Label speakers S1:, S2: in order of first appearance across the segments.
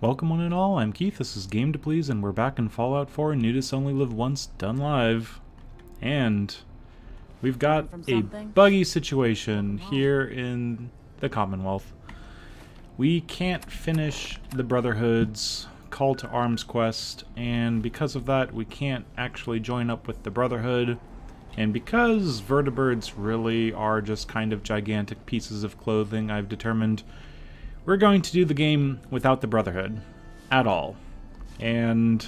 S1: Welcome one and all, I'm Keith, this is Game to Please, and we're back in Fallout 4, Nudists Only Live Once, done live. And we've got a buggy situation here in the Commonwealth. We can't finish the Brotherhood's Call to Arms quest, and because of that, we can't actually join up with the Brotherhood. And because Vertibirds really are just kind of gigantic pieces of clothing, I've determined we're going to do the game without the Brotherhood at all. And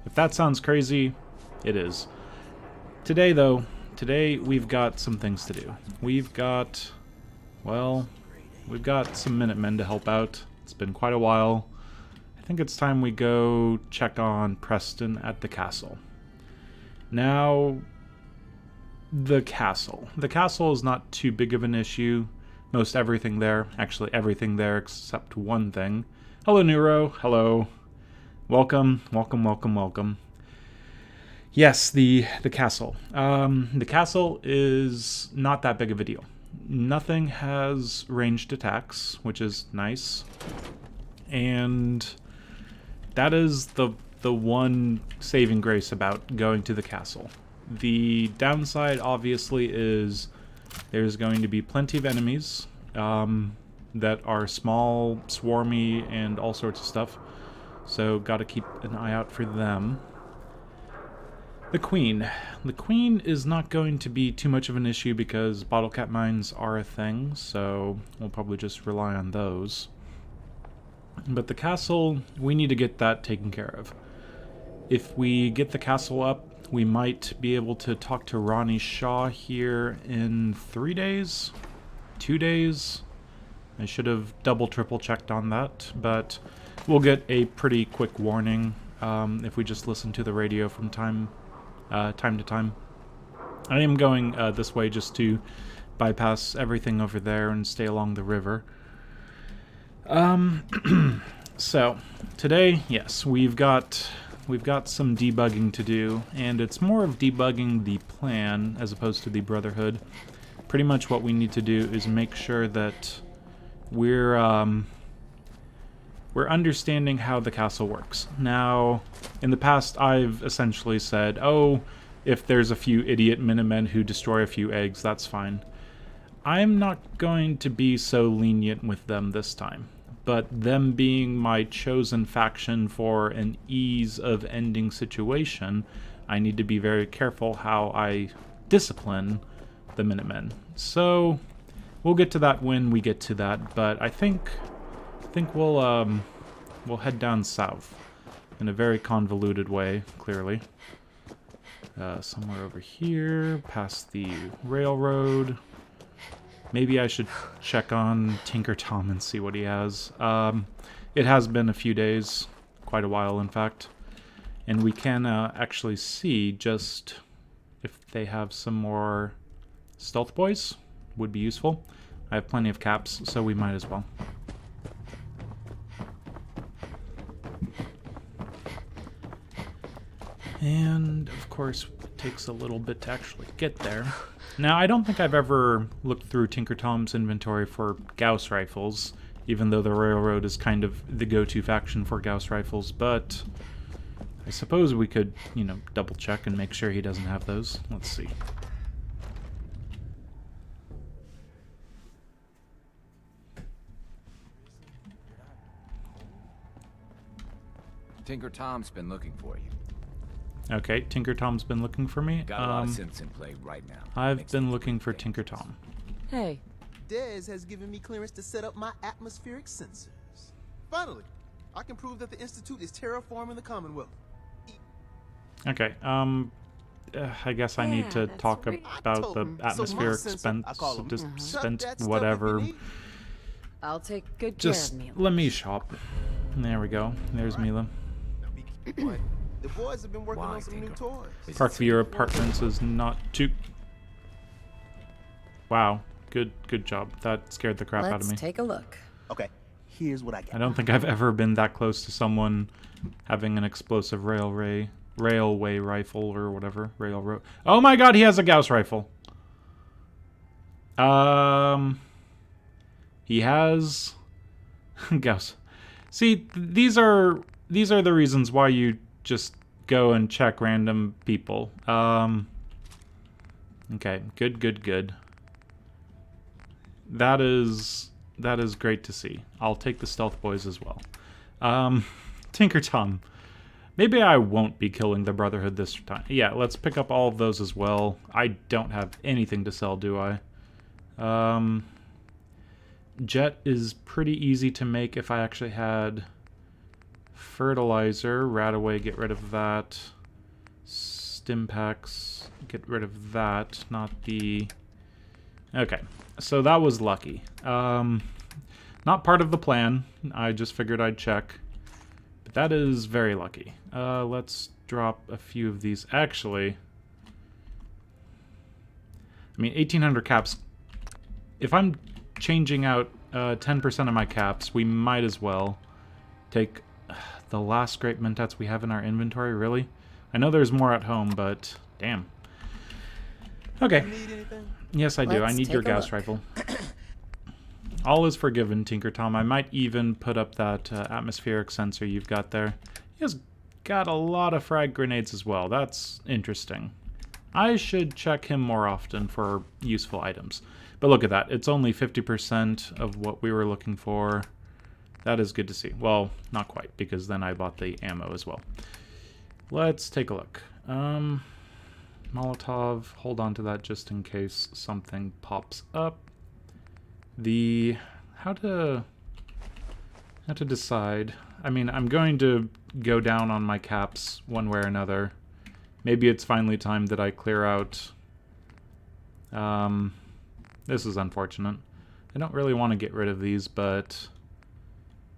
S1: if that sounds crazy, it is. Today, though, we've got some things to do. We've got some Minutemen to help out. It's been quite a while. I think it's time we go check on Preston at the castle. Now, the castle. The castle is not too big of an issue. Most everything there, actually everything there except one thing. Hello, Neuro. Hello. Welcome, welcome, welcome, welcome. Yes, the castle. The castle is not that big of a deal. Nothing has ranged attacks, which is nice. And that is the one saving grace about going to the castle. The downside, obviously, is there's going to be plenty of enemies that are small, swarmy, and all sorts of stuff. So gotta keep an eye out for them. The Queen. The Queen is not going to be too much of an issue because bottle cap mines are a thing, so we'll probably just rely on those. But the castle, we need to get that taken care of. If we get the castle up, we might be able to talk to Ronnie Shaw here in 3 days? 2 days? I should have double triple checked on that, but we'll get a pretty quick warning if we just listen to the radio from time to time. I am going this way just to bypass everything over there and stay along the river. So, today, yes, we've got some debugging to do, and it's more of debugging the plan as opposed to the Brotherhood. Pretty much what we need to do is make sure that we're understanding how the castle works. Now, in the past, I've essentially said, oh, if there's a few idiot Minutemen who destroy a few eggs, that's fine. I'm not going to be so lenient with them this time. But them being my chosen faction for an ease of ending situation, I need to be very careful how I discipline the Minutemen. So we'll get to that when we get to that, but I think we'll head down south in a very convoluted way, clearly. Somewhere over here, past the railroad. Maybe I should check on Tinker Tom and see what he has. It has been a few days, quite a while in fact, and we can actually see just if they have some more stealth boys. Would be useful. I have plenty of caps, so we might as well. And of course, it takes a little bit to actually get there. Now, I don't think I've ever looked through Tinker Tom's inventory for Gauss rifles, even though the Railroad is kind of the go-to faction for Gauss rifles, but I suppose we could, double check and make sure he doesn't have those. Let's see.
S2: Tinker Tom's been looking for you.
S1: Okay, Tinker Tom's been looking for me.
S2: Got a lot of synths in play right now.
S1: I've been looking for Tinker Tom.
S3: Hey.
S4: Dez has given me clearance to set up my atmospheric sensors. Finally, I can prove that the Institute is terraforming the Commonwealth.
S1: Okay, I guess I need to talk about the atmospheric spent whatever.
S3: I'll take good care
S1: Just
S3: of Mila.
S1: let me shop. There we go. There's Mila.
S4: The boys have been working on some new toys.
S1: Parkview Apartments is not too... Wow. Good job. That scared the crap out of me.
S3: Let's take a look.
S4: Okay, here's what I got.
S1: I don't think I've ever been that close to someone having an explosive railway rifle or whatever. Railroad. Oh my god, he has a Gauss rifle. He has... Gauss. See, these are the reasons why you just go and check random people. Okay, good. That is great to see. I'll take the stealth boys as well. Tinker Tom. Maybe I won't be killing the Brotherhood this time. Yeah, let's pick up all of those as well. I don't have anything to sell, do I? Jet is pretty easy to make if I actually had fertilizer. Radaway, get rid of that. Stimpaks, get rid of that. Not the... Okay, so that was lucky. Not part of the plan. I just figured I'd check. But that is very lucky. Let's drop a few of these. Actually, I mean, 1,800 caps. If I'm changing out 10% of my caps, we might as well take the last great mentats we have in our inventory. Really? I know there's more at home, but damn. Okay.
S4: Need anything?
S1: Yes, I do. I
S3: Let's
S1: need your
S3: take a
S1: Gauss
S3: look.
S1: rifle. All is forgiven, Tinker Tom. I might even put up that atmospheric sensor you've got there. He has got a lot of frag grenades as well. That's interesting. I should check him more often for useful items. But look at that. It's only 50% of what we were looking for. That is good to see. Well, not quite, because then I bought the ammo as well. Let's take a look. Molotov, hold on to that just in case something pops up. How to decide. I mean, I'm going to go down on my caps one way or another. Maybe it's finally time that I clear out. This is unfortunate. I don't really want to get rid of these, but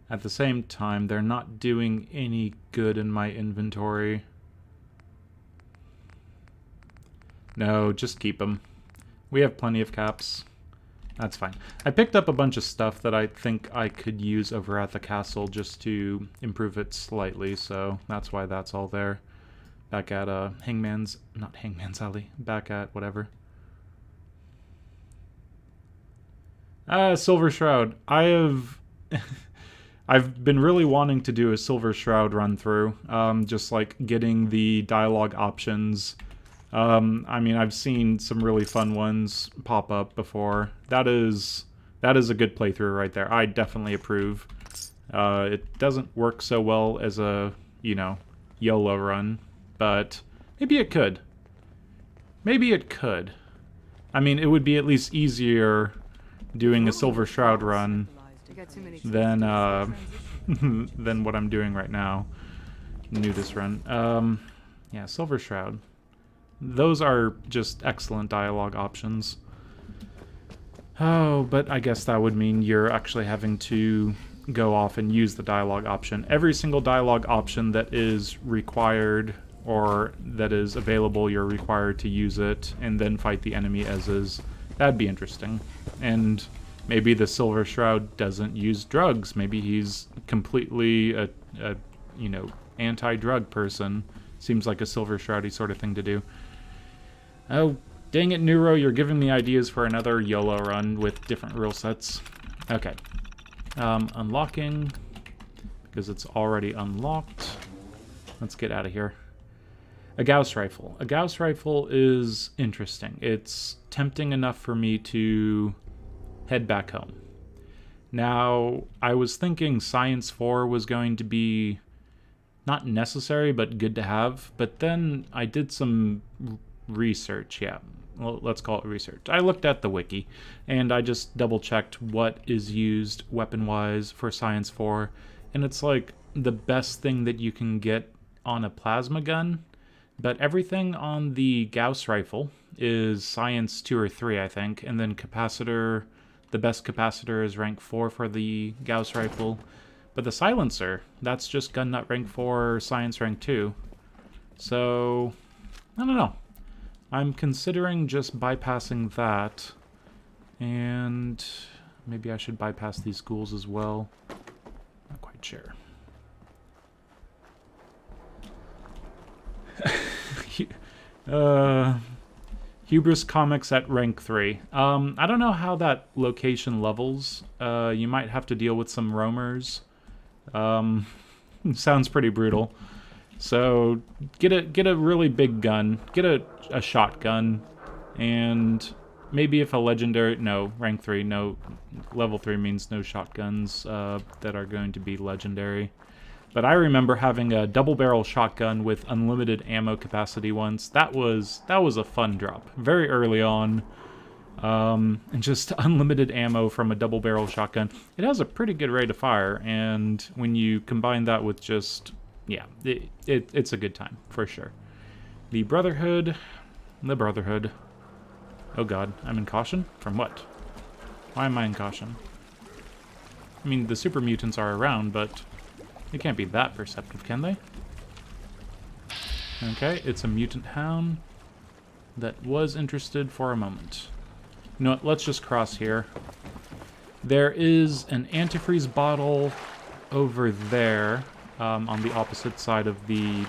S1: at the same time, they're not doing any good in my inventory. No, just keep them. We have plenty of caps. That's fine. I picked up a bunch of stuff that I think I could use over at the castle just to improve it slightly, so that's why that's all there. Back at not Hangman's Alley, back at whatever. Silver Shroud. I've been really wanting to do a Silver Shroud run through, just like getting the dialogue options. I mean, I've seen some really fun ones pop up before. That is a good playthrough right there. I definitely approve. It doesn't work so well as a, YOLO run, but maybe it could. Maybe it could. I mean, it would be at least easier doing a Silver Shroud run than than what I'm doing right now. Nudist run. Yeah, Silver Shroud. Those are just excellent dialogue options. Oh, but I guess that would mean you're actually having to go off and use the dialogue option. Every single dialogue option that is required or that is available, you're required to use it and then fight the enemy as is. That'd be interesting. And maybe the Silver Shroud doesn't use drugs. Maybe he's completely a anti-drug person. Seems like a Silver Shroudy sort of thing to do. Oh, dang it, Neuro, you're giving me ideas for another YOLO run with different rule sets. Okay. Unlocking, because it's already unlocked. Let's get out of here. A Gauss rifle. A Gauss rifle is interesting. It's tempting enough for me to head back home. Now, I was thinking Science 4 was going to be not necessary, but good to have. But then I did some research, yeah. Well, let's call it research. I looked at the wiki, and I just double-checked what is used weapon-wise for Science 4, and it's like the best thing that you can get on a plasma gun, but everything on the Gauss rifle is Science 2 or 3, I think, and then capacitor, the best capacitor is rank 4 for the Gauss rifle, but the silencer, that's just gun nut rank 4, Science rank 2. So, I don't know. I'm considering just bypassing that, and maybe I should bypass these ghouls as well. Not quite sure. Hubris Comics at rank 3. I don't know how that location levels. You might have to deal with some roamers Sounds pretty brutal. So get a really big gun, get a shotgun, and maybe if a legendary, no, rank 3, no, level 3 means no shotguns that are going to be legendary. But I remember having a double barrel shotgun with unlimited ammo capacity once. That was a fun drop, very early on. And just unlimited ammo from a double barrel shotgun. It has a pretty good rate of fire, and when you combine that with just, yeah, it's a good time, for sure. The Brotherhood. Oh god, I'm in caution? From what? Why am I in caution? I mean, the super mutants are around, but they can't be that perceptive, can they? Okay, it's a mutant hound that was interested for a moment. You know what, let's just cross here. There is an antifreeze bottle over there, on the opposite side of the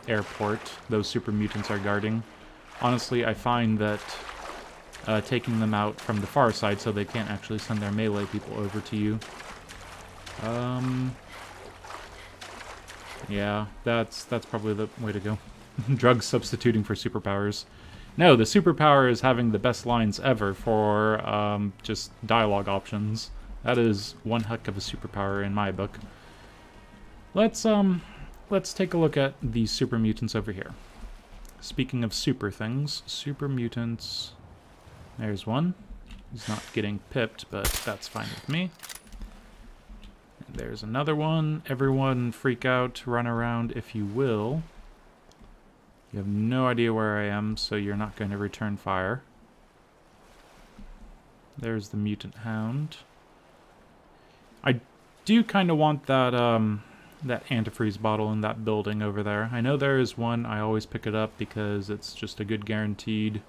S1: airport. Those super mutants are guarding. Honestly, I find that taking them out from the far side so they can't actually send their melee people over to you. Yeah, that's probably the way to go. Drugs substituting for superpowers. No, the superpower is having the best lines ever for just dialogue options. That is one heck of a superpower in my book. Let's take a look at the super mutants over here. Speaking of super things, super mutants. There's one. He's not getting pipped, but that's fine with me. And there's another one. Everyone freak out, run around if you will. You have no idea where I am, so you're not going to return fire. There's the mutant hound. I do kind of want that that antifreeze bottle in that building over there. I know there is one. I always pick it up because it's just a good guaranteed.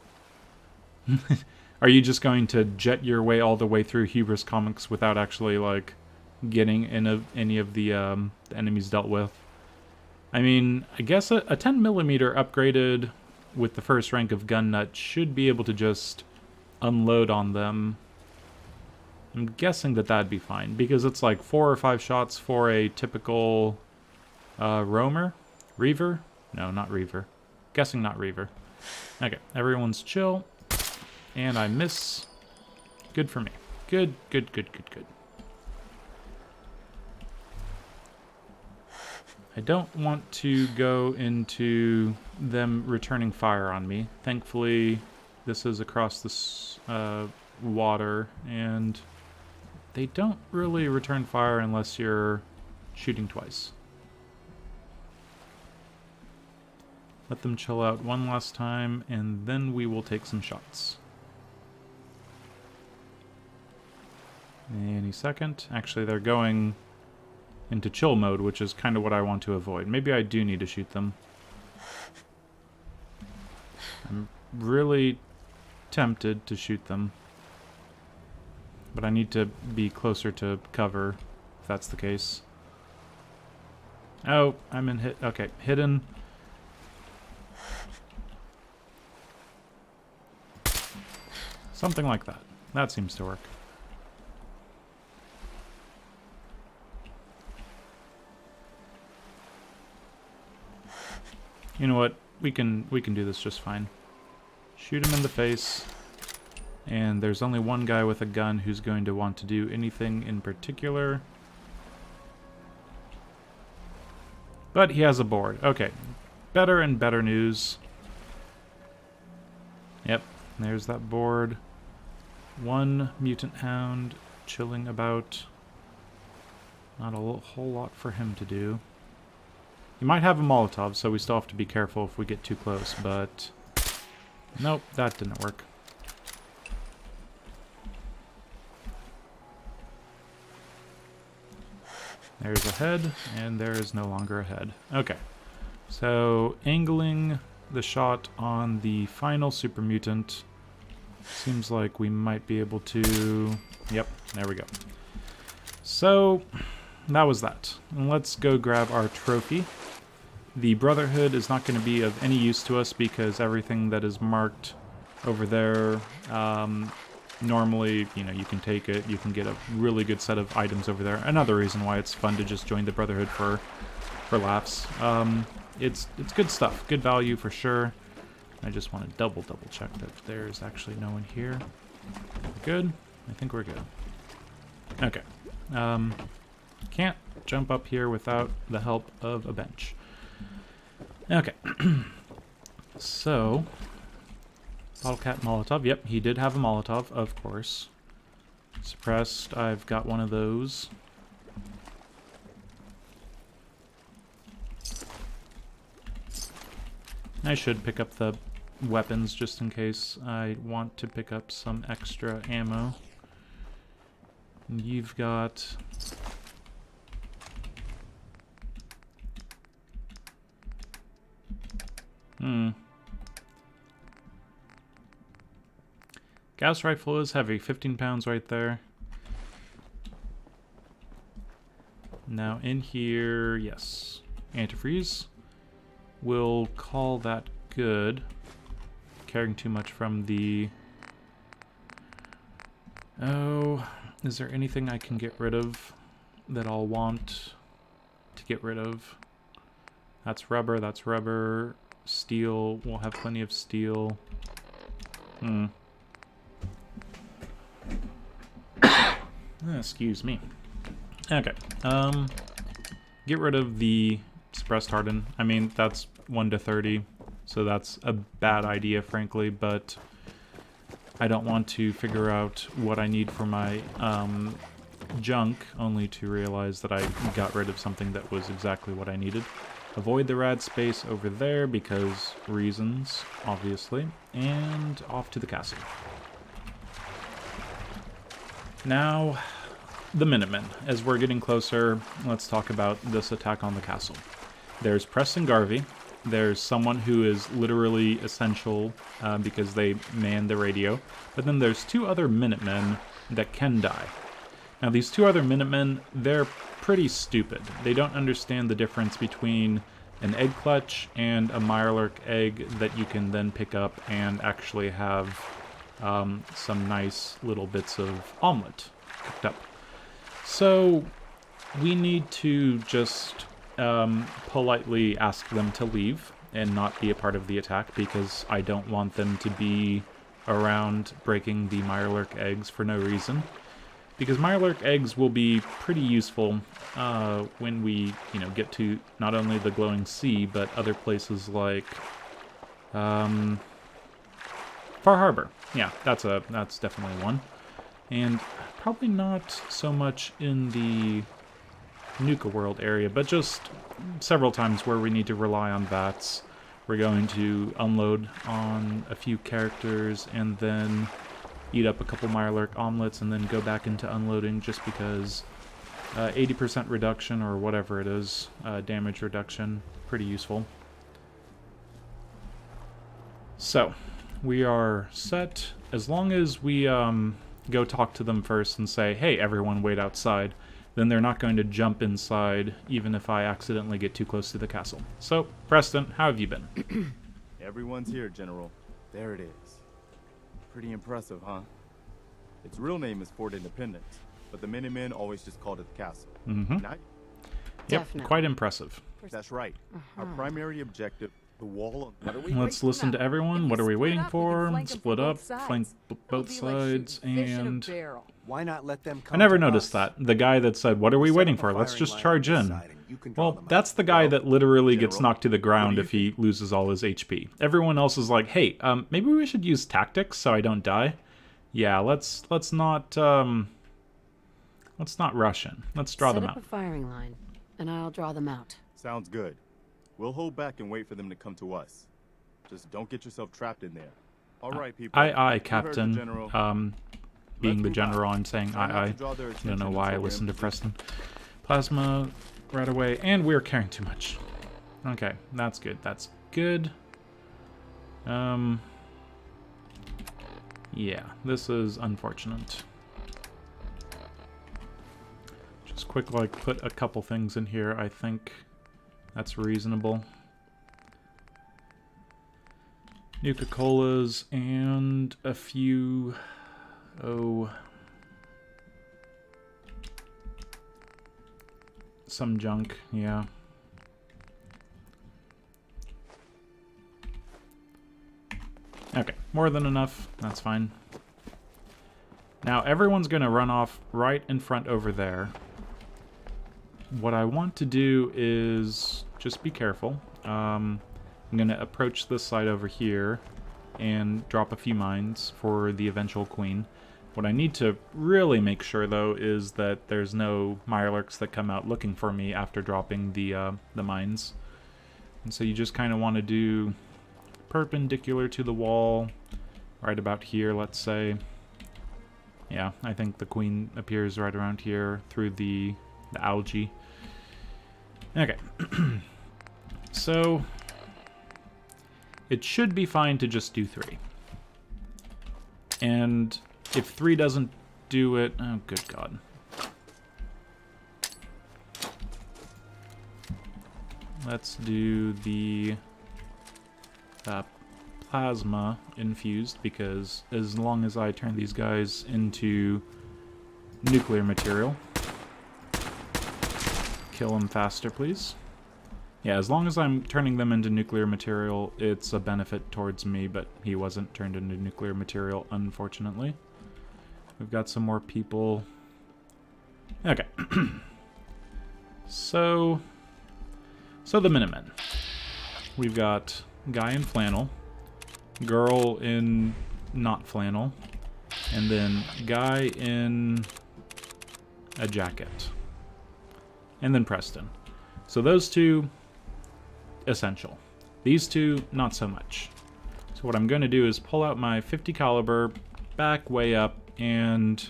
S1: Are you just going to jet your way all the way through Hubris Comics without actually, like, getting any of the enemies dealt with? I mean, I guess a 10mm upgraded with the first rank of gun nut should be able to just unload on them. I'm guessing that that'd be fine, because it's like 4 or 5 shots for a typical roamer? Reaver? No, not Reaver. Guessing not Reaver. Okay, everyone's chill. And I miss. Good for me. Good, good, good, good, good. I don't want to go into them returning fire on me. Thankfully, this is across this water, and they don't really return fire unless you're shooting twice. Let them chill out one last time, and then we will take some shots. Any second. Actually, they're going into chill mode, which is kind of what I want to avoid. Maybe I do need to shoot them. I'm really tempted to shoot them, but I need to be closer to cover, if that's the case. Oh, I'm in hit. Okay, hidden. Something like that. That seems to work. You know what? We can do this just fine. Shoot him in the face. And there's only one guy with a gun who's going to want to do anything in particular. But he has a board. Okay. Better and better news. Yep. There's that board. One mutant hound chilling about. Not a whole lot for him to do. He might have a Molotov, so we still have to be careful if we get too close, but nope, that didn't work. There's a head, and there is no longer a head. Okay, so angling the shot on the final super mutant. Seems like we might be able to... Yep, there we go. So, that was that. And let's go grab our trophy. The Brotherhood is not going to be of any use to us because everything that is marked over there Normally, you know, you can take it, you can get a really good set of items over there. Another reason why it's fun to just join the Brotherhood for laughs. It's good stuff, good value for sure. I just want to double check that there's actually no one here. Good? I think we're good. Okay. Can't jump up here without the help of a bench. Okay. So, Bottle Cap Molotov. Yep, he did have a Molotov, of course. Suppressed, I've got one of those. I should pick up the weapons just in case I want to pick up some extra ammo. You've got... Gas rifle is heavy, 15 pounds right there. Now in here, yes, antifreeze. We'll call that good. Caring too much from the... Oh, is there anything I can get rid of that I'll want to get rid of? That's rubber, that's rubber. Steel, we'll have plenty of steel. Excuse me. Okay, get rid of the suppressed harden. I mean, that's 1 to 30, so that's a bad idea, frankly, but I don't want to figure out what I need for my junk, only to realize that I got rid of something that was exactly what I needed. Avoid the rad space over there because reasons, obviously, and off to the castle. Now, the Minutemen. As we're getting closer, let's talk about this attack on the castle. There's Preston Garvey. There's someone who is literally essential because they man the radio. But then there's 2 other Minutemen that can die. Now, these 2 other Minutemen, they're pretty stupid. They don't understand the difference between an egg clutch and a Mirelurk egg that you can then pick up and actually have some nice little bits of omelet cooked up. So we need to just politely ask them to leave and not be a part of the attack because I don't want them to be around breaking the Mirelurk eggs for no reason. Because Mirelurk eggs will be pretty useful when we, you know, get to not only the glowing sea, but other places like Far Harbor. Yeah, that's definitely one. And probably not so much in the Nuka World area, but just several times where we need to rely on VATS. We're going to unload on a few characters and then eat up a couple Mirelurk omelets and then go back into unloading just because 80% reduction or whatever it is, damage reduction, pretty useful. So, we are set. As long as we go talk to them first and say, hey, everyone wait outside, then they're not going to jump inside even if I accidentally get too close to the castle. So, Preston, how have you been?
S5: Everyone's here, General. There it is. Pretty impressive, huh? Its real name is Fort Independence, but the Minutemen always just called it the castle.
S1: Mm-hmm.
S5: Not...
S1: Yep,
S3: Definitely.
S1: quite impressive.
S5: That's right. Our primary objective, the wall of...
S1: Let's listen to everyone. What are we waiting for? Split up, flank both
S3: It'll be like
S1: sides,
S3: shooting fish in a
S1: and...
S3: barrel.
S6: Why not let them come
S1: I never
S6: to
S1: noticed
S6: us?
S1: that. The guy that said, what are we waiting for? Let's just charge in. Well, that's the guy that literally gets knocked to the ground if he loses all his HP. Everyone else is like, hey, maybe we should use tactics so I don't die. Yeah, let's not rush in. Let's draw them
S3: Set up
S1: out.
S3: a firing line, and I'll draw them out.
S5: Sounds good. We'll hold back and wait for them to come to us. Just don't get yourself trapped in there. All right, people.
S1: Aye,
S5: You heard the
S1: Captain.
S5: General.
S1: Being the
S5: move out.
S1: general, I'm saying
S5: Try not
S1: aye.
S5: to draw their
S1: I don't
S5: attention
S1: know why I
S5: until we're
S1: listened to
S5: in
S1: Preston. Plasma right away, and we're carrying too much. Okay, that's good. That's good. Yeah, this is unfortunate. Just quick, like, put a couple things in here. I think that's reasonable. Nuka-Colas and a few Oh. Some junk, yeah. Okay, more than enough. That's fine. Now, everyone's going to run off right in front over there. What I want to do is just be careful. I'm going to approach this side over here and drop a few mines for the eventual queen. What I need to really make sure, though, is that there's no Mirelurks that come out looking for me after dropping the mines. And so you just kind of want to do perpendicular to the wall, right about here, let's say. Yeah, I think the queen appears right around here through the algae. Okay. So it should be fine to just do 3. And if 3 doesn't do it... Oh, good God. Let's do the plasma infused, because as long as I turn these guys into nuclear material... Kill them faster, please. Yeah, as long as I'm turning them into nuclear material, it's a benefit towards me, but he wasn't turned into nuclear material, unfortunately. We've got some more people. Okay. So the Minutemen. We've got guy in flannel, girl in not flannel, and then guy in a jacket. And then Preston. So those two, essential. These two, not so much. So what I'm going to do is pull out my 50 caliber, back way up, and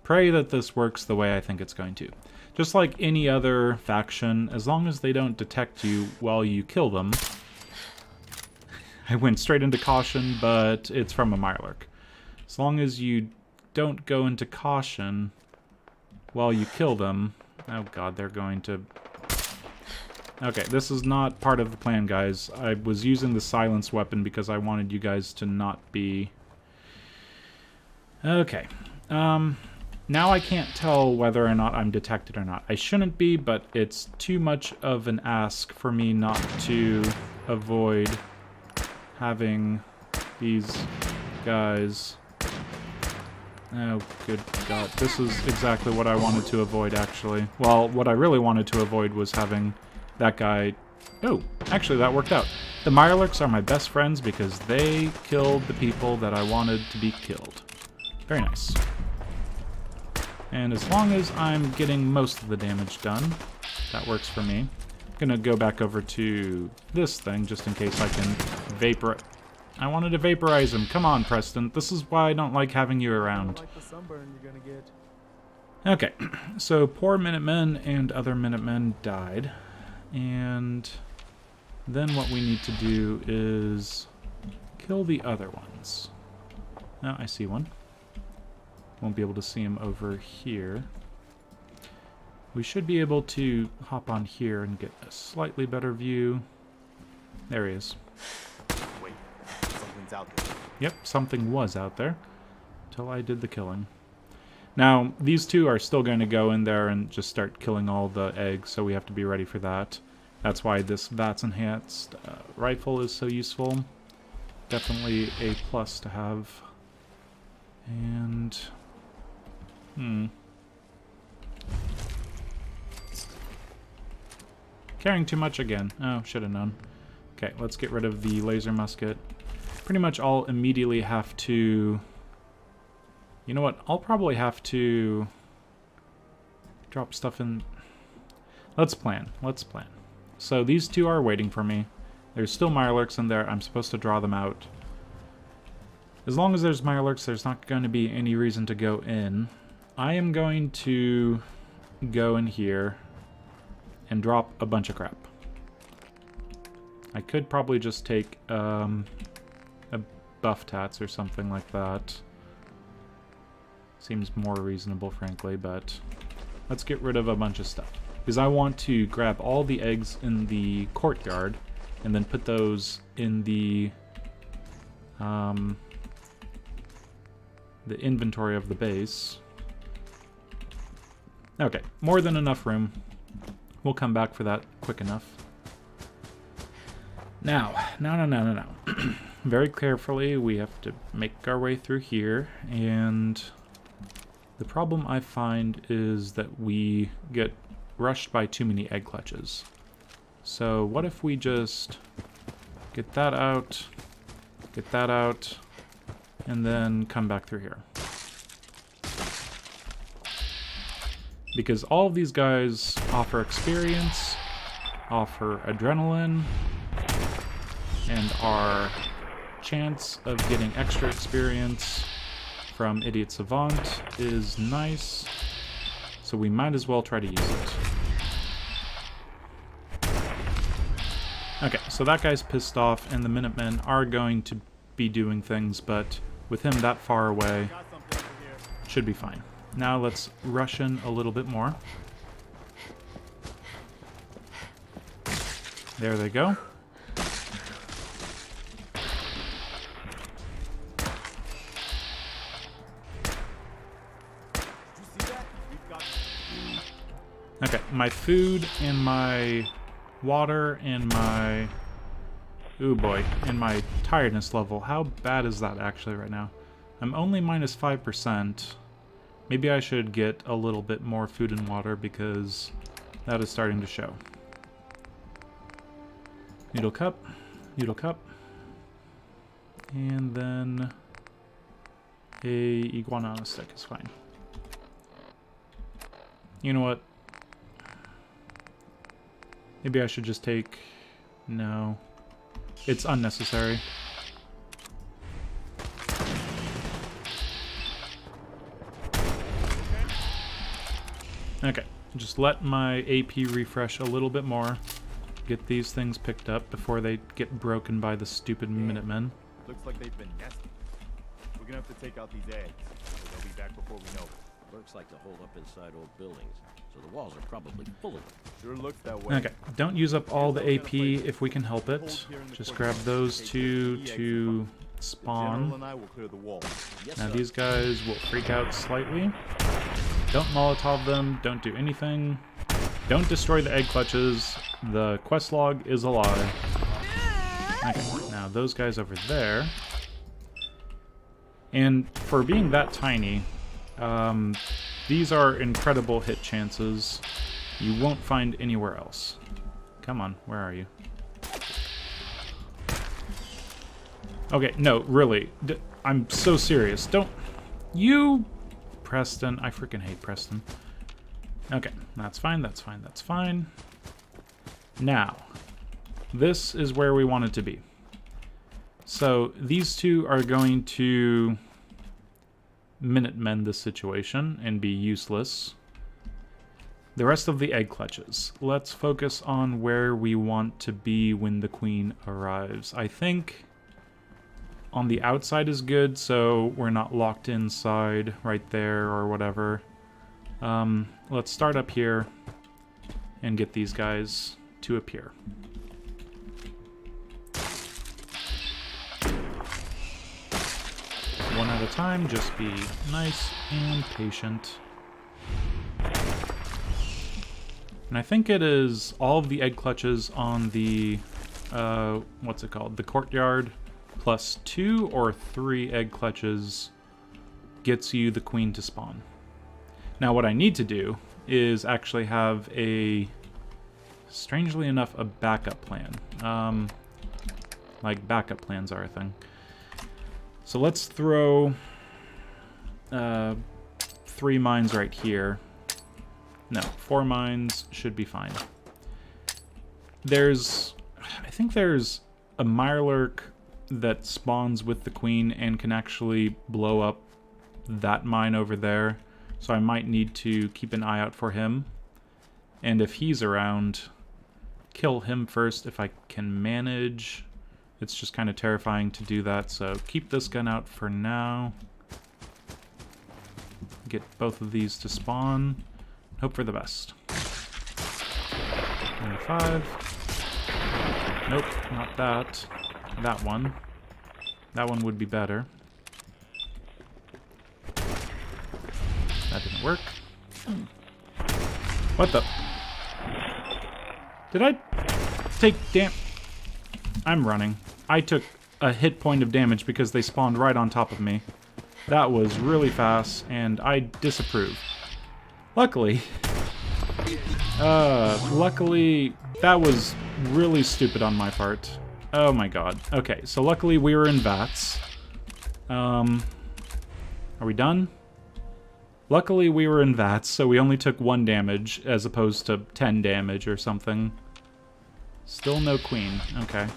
S1: pray that this works the way I think it's going to. Just like any other faction, as long as they don't detect you while you kill them. I went straight into caution, but it's from a Mirelurk. As long as you don't go into caution while you kill them... Oh god, they're going to... Okay, this is not part of the plan, guys. I was using the silence weapon because I wanted you guys to not be... Okay. Now I can't tell whether or not I'm detected or not. I shouldn't be, but it's too much of an ask for me not to avoid having these guys... Oh, good God. This is exactly what I wanted to avoid, actually. Well, what I really wanted to avoid was having that guy... Oh, actually, that worked out. The Mirelurks are my best friends because they killed the people that I wanted to be killed. Very nice. And as long as I'm getting most of the damage done, that works for me. I'm gonna go back over to this thing, just in case I can vapor... I wanted to vaporize him. Come on, Preston. This is why I don't like having you around.
S5: Like the sunburn you're gonna get.
S1: Okay, so poor Minutemen and other Minutemen died. And then what we need to do is kill the other ones. Oh, I see one. Won't be able to see him over here. We should be able to hop on here and get a slightly better view. There he is.
S5: Wait, something's out there.
S1: Yep, something was out there until I did the killing. Now, these two are still going to go in there and just start killing all the eggs, so we have to be ready for that. That's why this VATS enhanced rifle is so useful. Definitely a plus to have. And... Carrying too much again. Oh, should have known. Okay, let's get rid of the laser musket. Pretty much I'll immediately have to... You know what? I'll probably have to drop stuff in... Let's plan. Let's plan. So these two are waiting for me. There's still Mirelurks in there. I'm supposed to draw them out. As long as there's Mirelurks, there's not going to be any reason to go in. I am going to go in here and drop a bunch of crap. I could probably just take a buff tats or something like that. Seems more reasonable, frankly, but let's get rid of a bunch of stuff. Because I want to grab all the eggs in the courtyard and then put those in the the inventory of the base. Okay, more than enough room. We'll come back for that quick enough. Now. Very carefully, we have to make our way through here, and the problem I find is that we get rushed by too many egg clutches. So what if we just get that out, and then come back through here. Because all of these guys offer experience, offer adrenaline, and our chance of getting extra experience from Idiot Savant is nice, so we might as well try to use it. Okay, so that guy's pissed off, and the Minutemen are going to be doing things, but with him that far away, should be fine. Now let's rush in a little bit more. There they go. Okay, my food and my water and my... ooh boy, and my tiredness level. How bad is that actually right now? I'm only minus 5%. Maybe I should get a little bit more food and water because that is starting to show. Noodle cup, and then a iguana on a stick is fine. You know what? Maybe I should just take... no. It's unnecessary. Okay, just let my AP refresh a little bit more. Get these things picked up before they get broken by the stupid Minutemen.
S5: Looks like they've been nesting. We're gonna have to take out these eggs. So they'll be back before we know it.
S6: Looks like to hold up inside old buildings, so the walls are probably full of them.
S5: Sure looks that way.
S1: Okay, don't use up all the AP if we can help it. Just grab those two to spawn.
S5: And I will clear the wall.
S1: Now these guys will freak out slightly. Don't Molotov them, don't do anything. Don't destroy the egg clutches. The quest log is a lie. Okay, now those guys over there. And for being that tiny, these are incredible hit chances. You won't find anywhere else. Come on, where are you? Okay, no, really. I'm so serious. Don't... you... Preston. I freaking hate Preston. Okay, that's fine, that's fine, that's fine. Now, this is where we want it to be. So, these two are going to Minutemen this situation and be useless. The rest of the egg clutches. Let's focus on where we want to be when the queen arrives. I think on the outside is good, so we're not locked inside right there or whatever. Let's start up here and get these guys to appear. One at a time, just be nice and patient. And I think it is all of the egg clutches on the, what's it called? The courtyard, plus 2 or 3 egg clutches gets you the queen to spawn. Now what I need to do is actually have a, strangely enough, a backup plan. Like backup plans are a thing. So let's throw 3 mines right here. No, 4 mines should be fine. I think there's a Mirelurk that spawns with the queen and can actually blow up that mine over there. So I might need to keep an eye out for him. And if he's around, kill him first if I can manage. It's just kind of terrifying to do that, so keep this gun out for now. Get both of these to spawn. Hope for the best. 25. Nope, not that. That one. That one would be better. work. What the? Did I take I'm running. I took a hit point of damage because they spawned right on top of me. That was really fast, and I disapprove. Luckily, that was really stupid on my part. Oh my god. Okay, so luckily we were in VATS. Are we done? Luckily we were in VATS, so we only took 1 damage as opposed to 10 damage or something. Still no queen. Okay.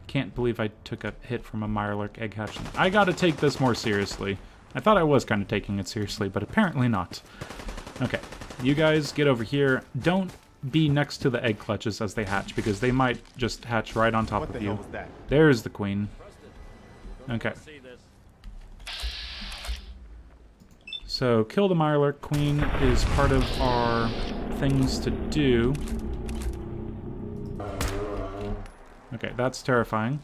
S1: Can't believe I took a hit from a Mirelurk egg hatchling. I gotta take this more seriously. I thought I was kind of taking it seriously, but apparently not. Okay, you guys get over here. Don't be next to the egg clutches as they hatch, because they might just hatch right on top of you.
S5: What the hell was that?
S1: There's the queen. Okay. So, kill the Mirelurk. Queen is part of our things to do. Okay, that's terrifying.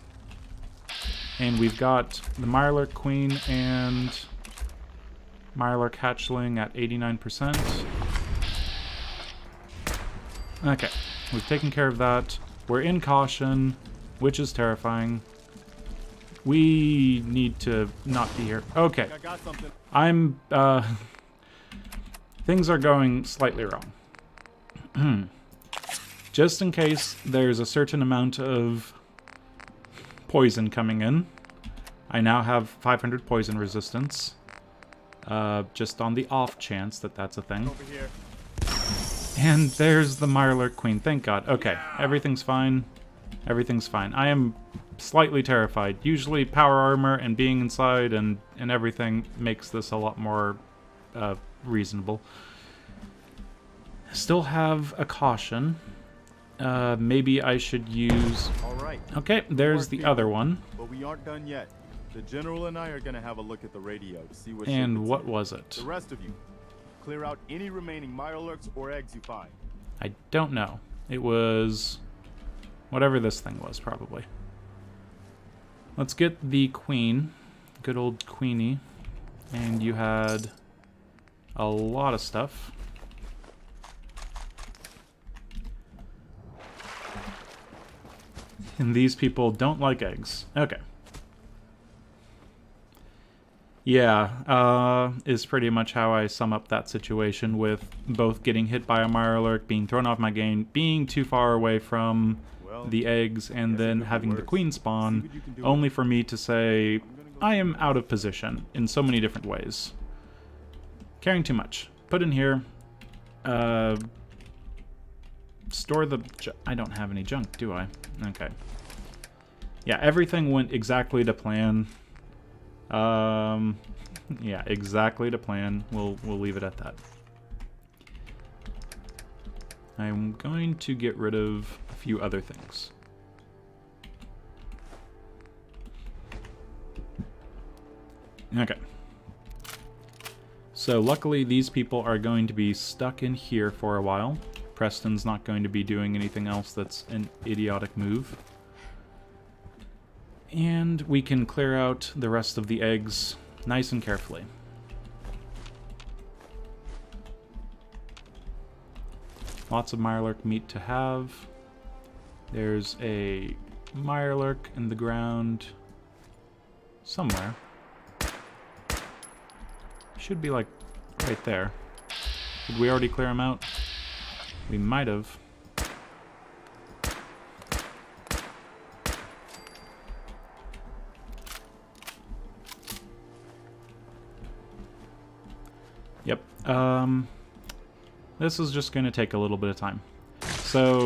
S1: And we've got the Mirelurk Queen and Mirelurk Hatchling at 89%. Okay, we've taken care of that. We're in caution, which is terrifying. We need to not be here. Okay.
S5: I got something.
S1: I'm, things are going slightly wrong. Just in case there's a certain amount of poison coming in. I now have 500 poison resistance. Just on the off chance that that's a thing.
S5: Over here.
S1: And there's the Mirelurk Queen. Thank God. Okay, everything's fine. Everything's fine. I am slightly terrified. Usually power armor and being inside and everything makes this a lot more reasonable. Still have a caution. Maybe I should use...
S5: All right.
S1: Okay, there's the other one.
S5: But we aren't done yet. The general and I are gonna have a look at the radio to see what.
S1: And what was it?
S5: The rest of you, clear out any remaining Mirelurks or eggs you find.
S1: I don't know. It was whatever this thing was, probably. Let's get the queen. Good old queenie. And you had a lot of stuff. And these people don't like eggs. Okay. Yeah, is pretty much how I sum up that situation, with both getting hit by a Mirelurk, being thrown off my game, being too far away from the eggs, and then having the queen spawn, only for me to say, I am out of position in so many different ways. Caring too much. Put in here. Store the... I don't have any junk, do I? Okay. Yeah, everything went exactly to plan. Yeah, exactly to plan. We'll leave it at that. I'm going to get rid of a few other things. Okay. So luckily these people are going to be stuck in here for a while. Preston's not going to be doing anything else that's an idiotic move. And we can clear out the rest of the eggs nice and carefully. Lots of Mirelurk meat to have. There's a Mirelurk in the ground somewhere. Should be like right there. Did we already clear him out? We might have. Yep. This is just going to take a little bit of time. So,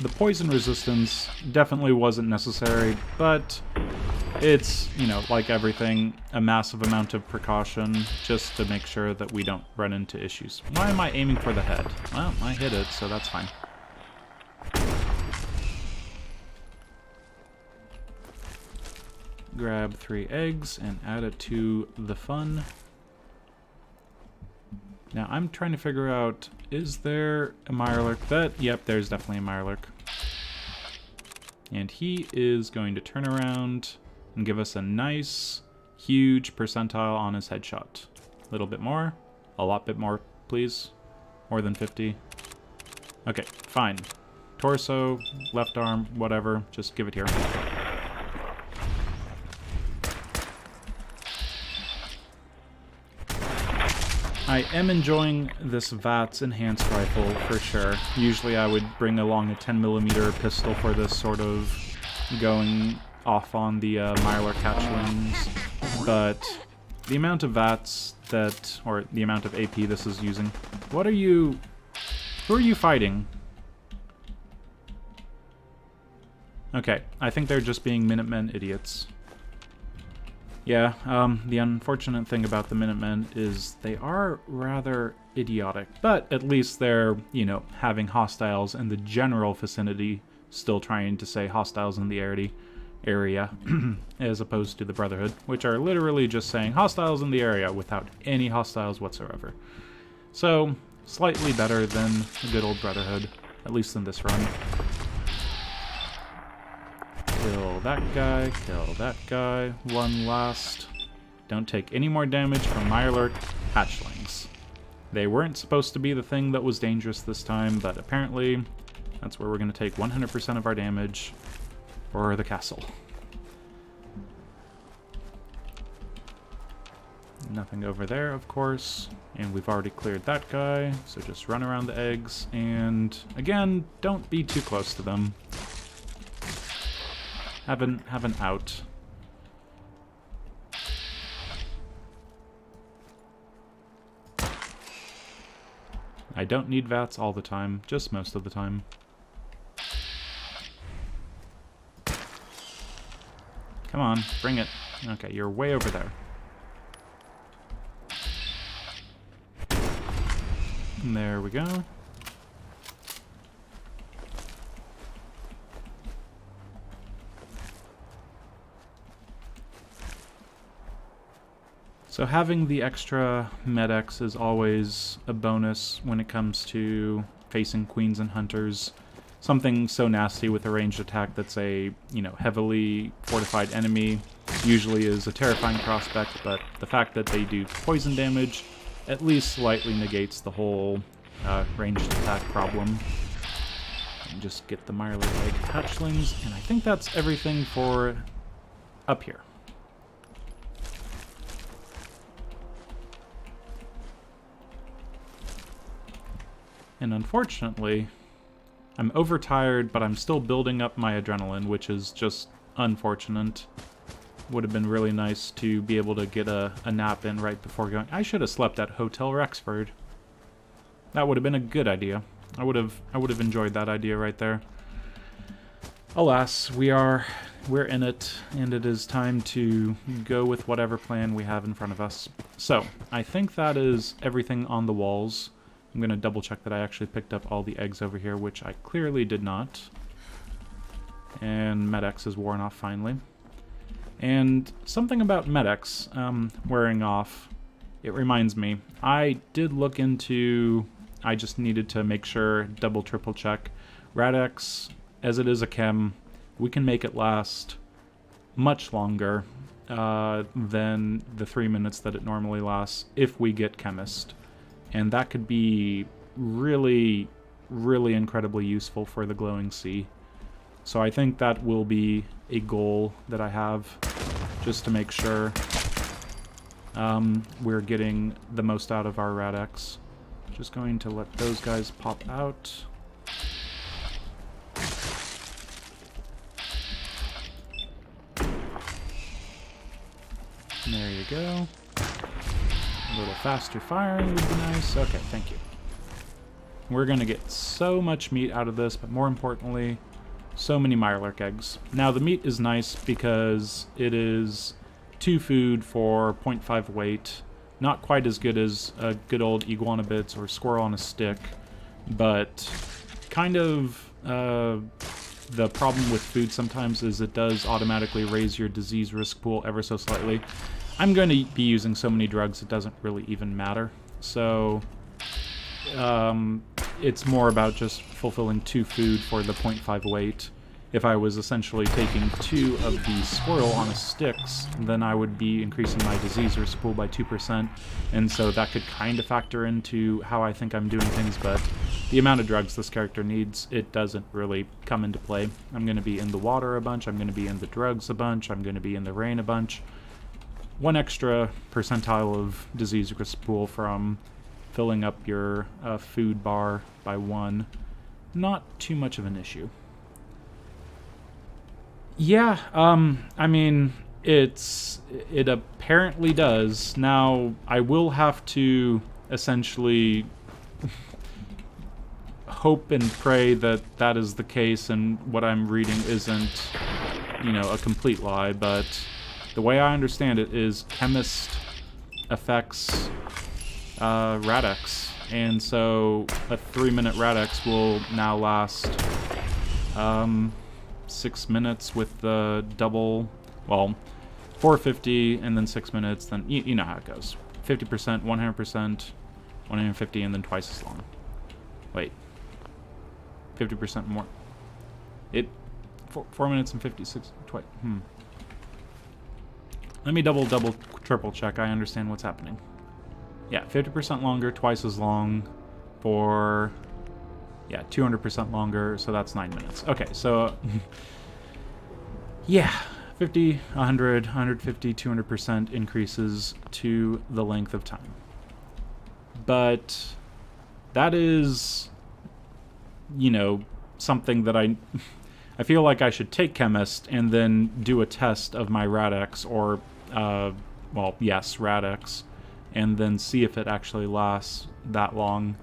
S1: the poison resistance definitely wasn't necessary, but it's, you know, like everything, a massive amount of precaution just to make sure that we don't run into issues. Why am I aiming for the head? Well, I hit it, so that's fine. Grab 3 eggs and add it to the fun. Now, I'm trying to figure out, is there a Mirelurk? Yep, there's definitely a Mirelurk. And he is going to turn around and give us a nice, huge percentile on his headshot. A little bit more. A lot bit more, please. More than 50. Okay, fine. Torso, left arm, whatever. Just give it here. I am enjoying this VATS enhanced rifle for sure. Usually I would bring along a 10mm pistol for this sort of going off on the Mirelurk hatchlings, but the amount of VATS that, or the amount of AP this is using. What are you, who are you fighting? Okay, I think they're just being Minutemen idiots. Yeah, the unfortunate thing about the Minutemen is they are rather idiotic, but at least they're, you know, having hostiles in the general vicinity, still trying to say hostiles in the area, as opposed to the Brotherhood, which are literally just saying hostiles in the area without any hostiles whatsoever. So, slightly better than the good old Brotherhood, at least in this run. Kill that guy, one last. Don't take any more damage from Mirelurk hatchlings. They weren't supposed to be the thing that was dangerous this time, but apparently that's where we're going to take 100% of our damage for the castle. Nothing over there, of course, and we've already cleared that guy, so just run around the eggs, and again, don't be too close to them. Have an out. I don't need VATS all the time, just most of the time. Come on, bring it. Okay, you're way over there. And there we go. So having the extra medics is always a bonus when it comes to facing queens and hunters. Something so nasty with a ranged attack that's a, you know, heavily fortified enemy usually is a terrifying prospect, but the fact that they do poison damage at least slightly negates the whole ranged attack problem. And just get the Mirelurk egg hatchlings, and I think that's everything for up here. And unfortunately, I'm overtired, but I'm still building up my adrenaline, which is just unfortunate. Would have been really nice to be able to get a nap in right before going. I should have slept at Hotel Rexford. That would have been a good idea. I would have enjoyed that idea right there. Alas, we're in it, and it is time to go with whatever plan we have in front of us. So, I think that is everything on the walls. I'm going to double check that I actually picked up all the eggs over here, which I clearly did not. And Med-X is worn off finally. And something about Med-X wearing off, it reminds me, I did look into, I just needed to make sure, double triple check. Rad-X, as it is a chem, we can make it last much longer than the 3 minutes that it normally lasts if we get Chemist. And that could be really, really incredibly useful for the Glowing Sea. So I think that will be a goal that I have, just to make sure we're getting the most out of our Rad-X. Just going to let those guys pop out. There you go. A little faster firing would be nice. Okay, thank you. We're going to get so much meat out of this, but more importantly, so many Mirelurk eggs. Now, the meat is nice because it is 2 food for 0.5 weight. Not quite as good as a good old iguana bits or squirrel on a stick, but kind of the problem with food sometimes is it does automatically raise your disease risk pool ever so slightly. I'm going to be using so many drugs it doesn't really even matter. So it's more about just fulfilling 2 food for the 0.5 weight. if I was essentially taking 2 of the squirrel on sticks, then I would be increasing my disease risk pool by 2%, and so that could kind of factor into how I think I'm doing things, but the amount of drugs this character needs, it doesn't really come into play. I'm going to be in the water a bunch, I'm going to be in the drugs a bunch, I'm going to be in the rain a bunch. 1 extra percentile of disease risk pool from filling up your food bar by 1. Not too much of an issue. Yeah, I mean, it apparently does. Now, I will have to essentially hope and pray that that is the case and what I'm reading isn't, you know, a complete lie, but the way I understand it is chemist affects Radix, and so a 3-minute Radix will now last 6 minutes with the double, well, 450 and then 6 minutes, then you know how it goes. 50%, 100%, 150, and then twice as long. Wait. 50% more. 4 minutes and 56, twice. Let me double, triple check. I understand what's happening. Yeah, 50% longer, twice as long for, yeah, 200% longer, so that's 9 minutes. Okay, so, yeah, 50, 100, 150, 200% increases to the length of time. But that is, you know, something that I feel like I should take Chemist and then do a test of my Radix, or, well, yes, Radix, and then see if it actually lasts that long.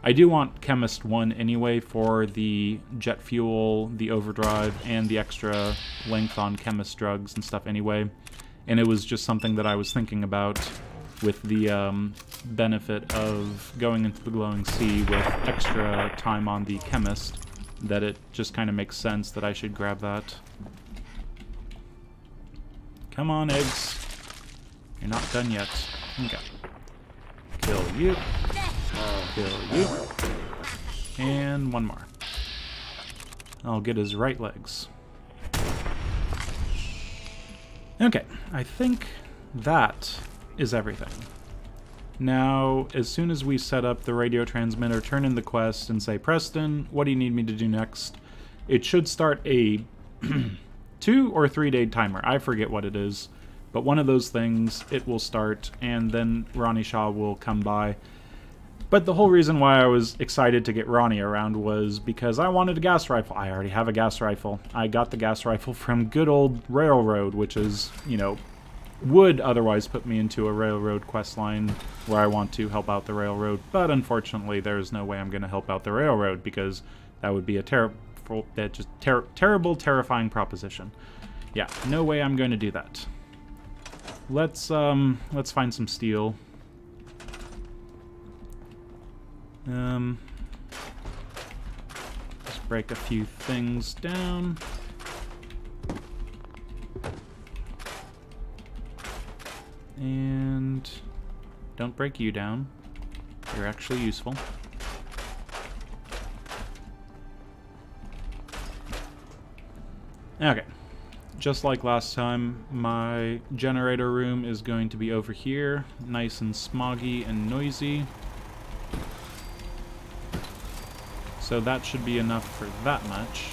S1: I do want Chemist 1 anyway for the jet fuel, the overdrive, and the extra length on Chemist drugs and stuff anyway. And it was just something that I was thinking about with the benefit of going into the Glowing Sea with extra time on the Chemist, that it just kind of makes sense that I should grab that. Come on, eggs. You're not done yet. Okay. Kill you. Kill you. And 1 more. I'll get his right legs. Okay, I think that is everything. Now, as soon as we set up the radio transmitter, turn in the quest, and say, Preston, what do you need me to do next? It should start a 2 or 3 day timer. I forget what it is. But one of those things, it will start, and then Ronnie Shaw will come by. But the whole reason why I was excited to get Ronnie around was because I wanted a gas rifle. I already have a gas rifle. I got the gas rifle from good old Railroad, which is, you know, would otherwise put me into a Railroad questline where I want to help out the Railroad. But unfortunately, there's no way I'm going to help out the Railroad because that would be a terrible, terrifying proposition. Yeah, no way I'm going to do that. Let's find some steel. Just break a few things down. And don't break you down. You're actually useful. Okay. Just like last time, my generator room is going to be over here, nice and smoggy and noisy. So that should be enough for that much.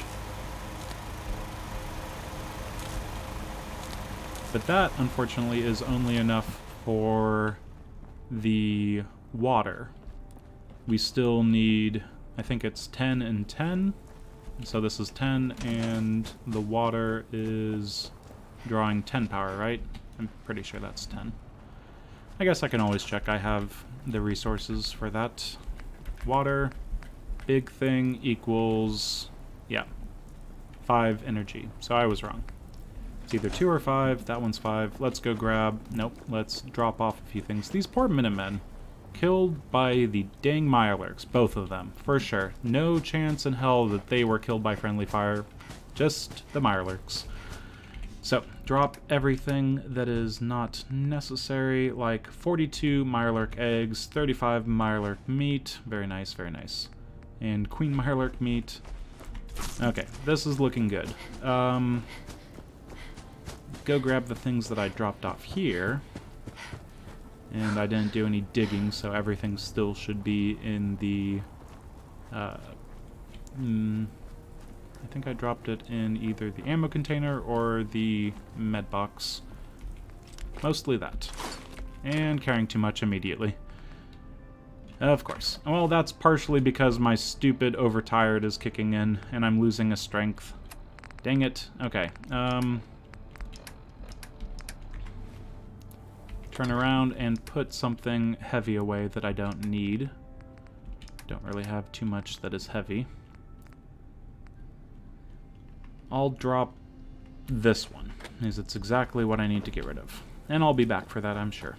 S1: But that, unfortunately, is only enough for the water. We still need, I think it's 10 and 10. So this is 10, and the water is drawing 10 power, right? I'm pretty sure that's 10. I guess I can always check. I have the resources for that. Water, big thing equals, yeah, 5 energy. So I was wrong. It's either 2 or 5. That one's 5. Let's go grab, nope, let's drop off a few things. These poor Minutemen. Killed by the dang Mirelurks, both of them, for sure. No chance in hell that they were killed by friendly fire, just the Mirelurks. So, drop everything that is not necessary, like 42 Mirelurk eggs, 35 Mirelurk meat, very nice, and Queen Mirelurk meat, Okay, this is looking good. Go grab the things that I dropped off here. And I didn't do any digging, so everything still should be in the... I think I dropped it in either the ammo container or the med box. Mostly that. And carrying too much immediately. Of course. Well, that's partially because my stupid overtired is kicking in, and I'm losing a strength. Dang it. Okay. Turn around and put something heavy away that I don't need. Don't really have too much that is heavy. I'll drop this one, because it's exactly what I need to get rid of. And I'll be back for that, I'm sure.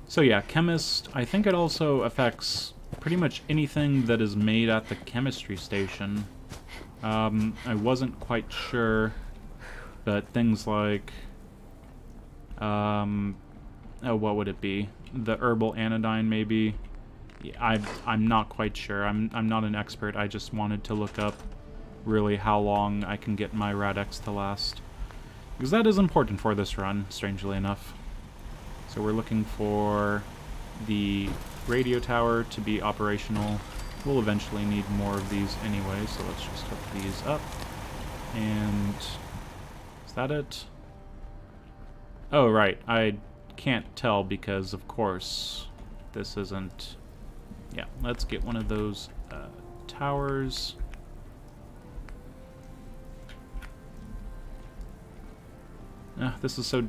S1: So yeah, chemist, I think it also affects pretty much anything that is made at the chemistry station. I wasn't quite sure, but things like, oh, what would it be? The herbal anodyne, maybe? Yeah, I'm not quite sure. I'm not an expert. I just wanted to look up really how long I can get my Rad-X to last. Because that is important for this run, strangely enough. So we're looking for the radio tower to be operational. We'll eventually need more of these anyway, so let's just hook these up. And is that it? Oh, right. I can't tell because, of course, this isn't... Yeah, let's get one of those towers. This is so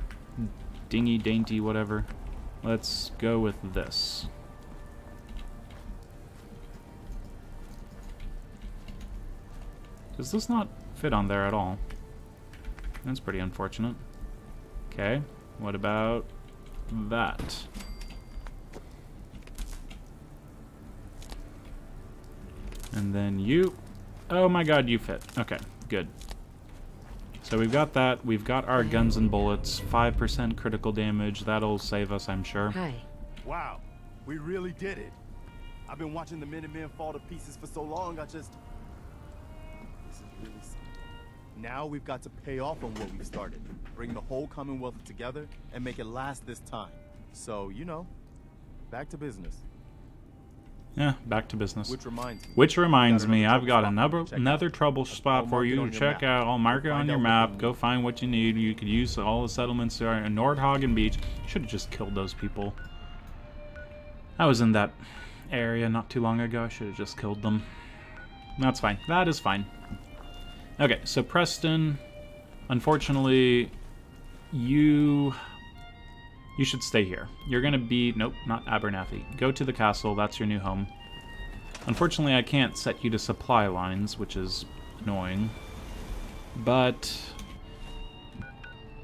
S1: dingy, dainty, whatever. Let's go with this. Does this not fit on there at all? That's pretty unfortunate. Okay, what about that? And then you... Oh my god, you fit. Okay, good. So we've got that. We've got our guns and bullets. 5% critical damage. That'll save us, I'm sure.
S3: Hi.
S5: Wow, we really did it. I've been watching the Minutemen fall to pieces for so long, This is really something. Now we've got to pay off on what we've started. Bring the whole Commonwealth together and make it last this time. So, you know, back to business.
S1: Yeah, back to business.
S5: Which reminds me,
S1: I've got another trouble spot for you to check out. I'll mark it on your map. Go find what you need. You could use all the settlements there in Nordhagen Beach. Should have just killed those people. I was in that area not too long ago. I should have just killed them. That's fine. That is fine. Okay, so Preston, unfortunately, you should stay here. You're gonna be... Nope, not Abernathy. Go to the castle. That's your new home. Unfortunately, I can't set you to supply lines, which is annoying. But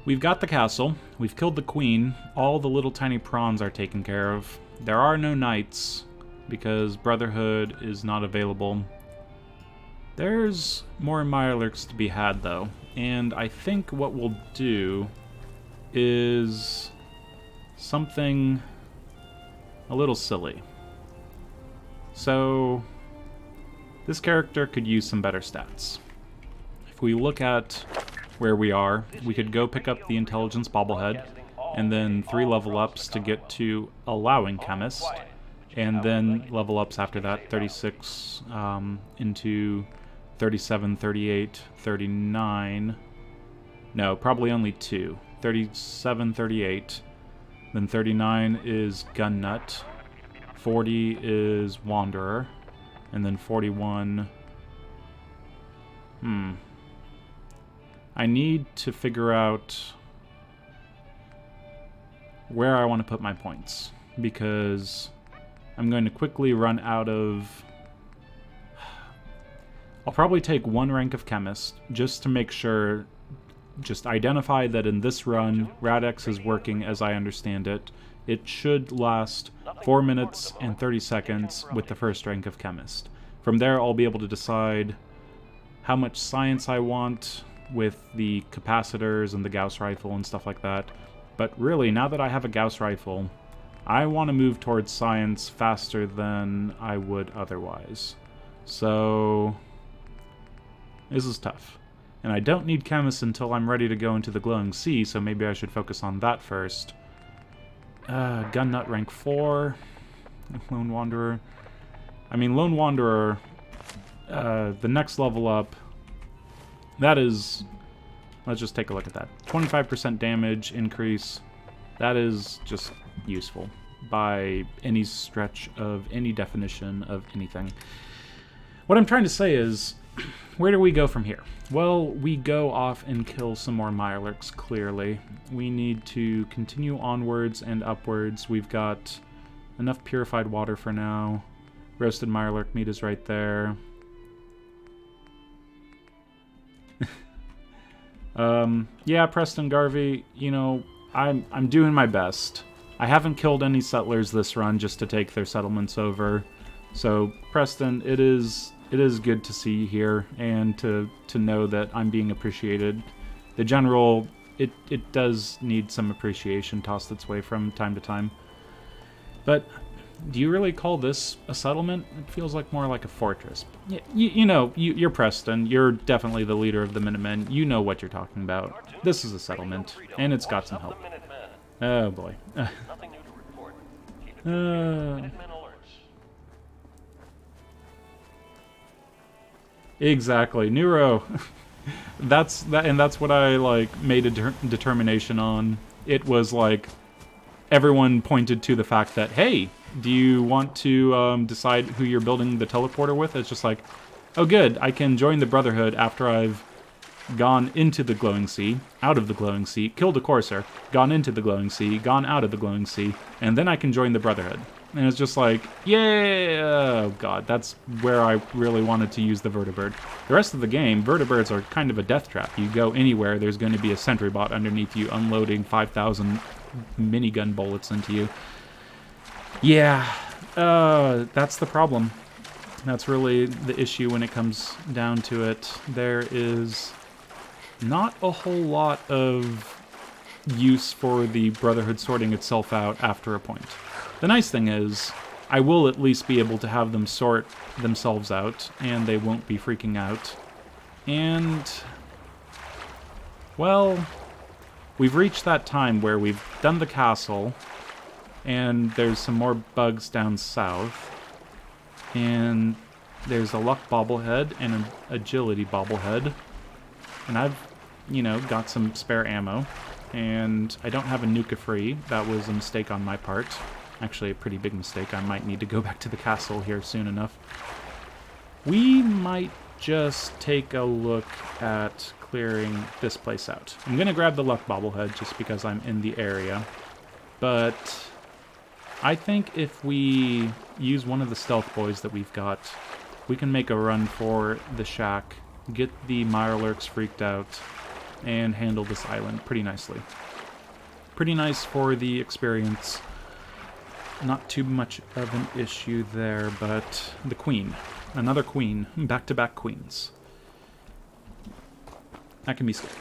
S1: we've got the castle. We've killed the queen. All the little tiny prawns are taken care of. There are no knights because Brotherhood is not available. There's more Mirelurks to be had, though. And I think what we'll do is something a little silly. So, this character could use some better stats. If we look at where we are, we could go pick up the Intelligence Bobblehead, and then 3 level ups to get to Allowing Chemist, and then level ups after that, 36 into 37, 38, 39. No, probably only 2. 37, 38. Then 39 is Gun Nut. 40 is Wanderer. And then 41... I need to figure out where I want to put my points, because I'm going to quickly run out of... I'll probably take 1 rank of Chemist, just to make sure... Just identify that in this run, Rad-X is working as I understand it. It should last 4 minutes and 30 seconds with the first rank of Chemist. From there, I'll be able to decide how much science I want with the capacitors and the Gauss rifle and stuff like that. But really, now that I have a Gauss rifle, I want to move towards science faster than I would otherwise. So this is tough. And I don't need chemists until I'm ready to go into the glowing sea, so maybe I should focus on that first. Gun nut rank 4. Lone Wanderer. I mean, Lone Wanderer, the next level up, that is... Let's just take a look at that. 25% damage increase. That is just useful by any stretch of any definition of anything. What I'm trying to say is, where do we go from here? Well, we go off and kill some more Mirelurks, clearly. We need to continue onwards and upwards. We've got enough purified water for now. Roasted Mirelurk meat is right there. Yeah, Preston Garvey, you know, I'm doing my best. I haven't killed any settlers this run just to take their settlements over. So, Preston, it is good to see you here and to know that I'm being appreciated. The general, it does need some appreciation tossed its way from time to time. But do you really call this a settlement? It feels like more like a fortress. You know, you're Preston. You're definitely the leader of the Minutemen. You know what you're talking about. This is a settlement, and it's got some help. Oh boy.
S7: Nothing new to report. Keep it Minutemen alerts.
S1: Exactly, Neuro. That's what I like made a determination on. It was like everyone pointed to the fact that, hey, do you want to decide who you're building the teleporter with? It's just like, oh good, I can join the Brotherhood after I've gone into the glowing sea, out of the glowing sea, killed a courser, gone into the glowing sea, gone out of the glowing sea, and then I can join the Brotherhood. And it's just like, yeah, oh god, that's where I really wanted to use the Vertibird. The rest of the game, Vertibirds are kind of a death trap. You go anywhere, there's going to be a sentry bot underneath you unloading 5,000 minigun bullets into you. Yeah, that's the problem. That's really the issue when it comes down to it. There is not a whole lot of use for the Brotherhood sorting itself out after a point. The nice thing is, I will at least be able to have them sort themselves out, and they won't be freaking out. And, well, we've reached that time where we've done the castle, and there's some more bugs down south, and there's a luck bobblehead and an agility bobblehead, and I've, you know, got some spare ammo, and I don't have a nuka free. That was a mistake on my part. Actually, a pretty big mistake. I might need to go back to the castle here soon enough. We might just take a look at clearing this place out. I'm going to grab the luck bobblehead just because I'm in the area, but I think if we use one of the stealth boys that we've got, we can make a run for the shack, get the Mirelurks freaked out, and handle this island pretty nicely. Pretty nice for the experience. Not too much of an issue there, but the queen. Another queen. Back-to-back queens. That can be scary.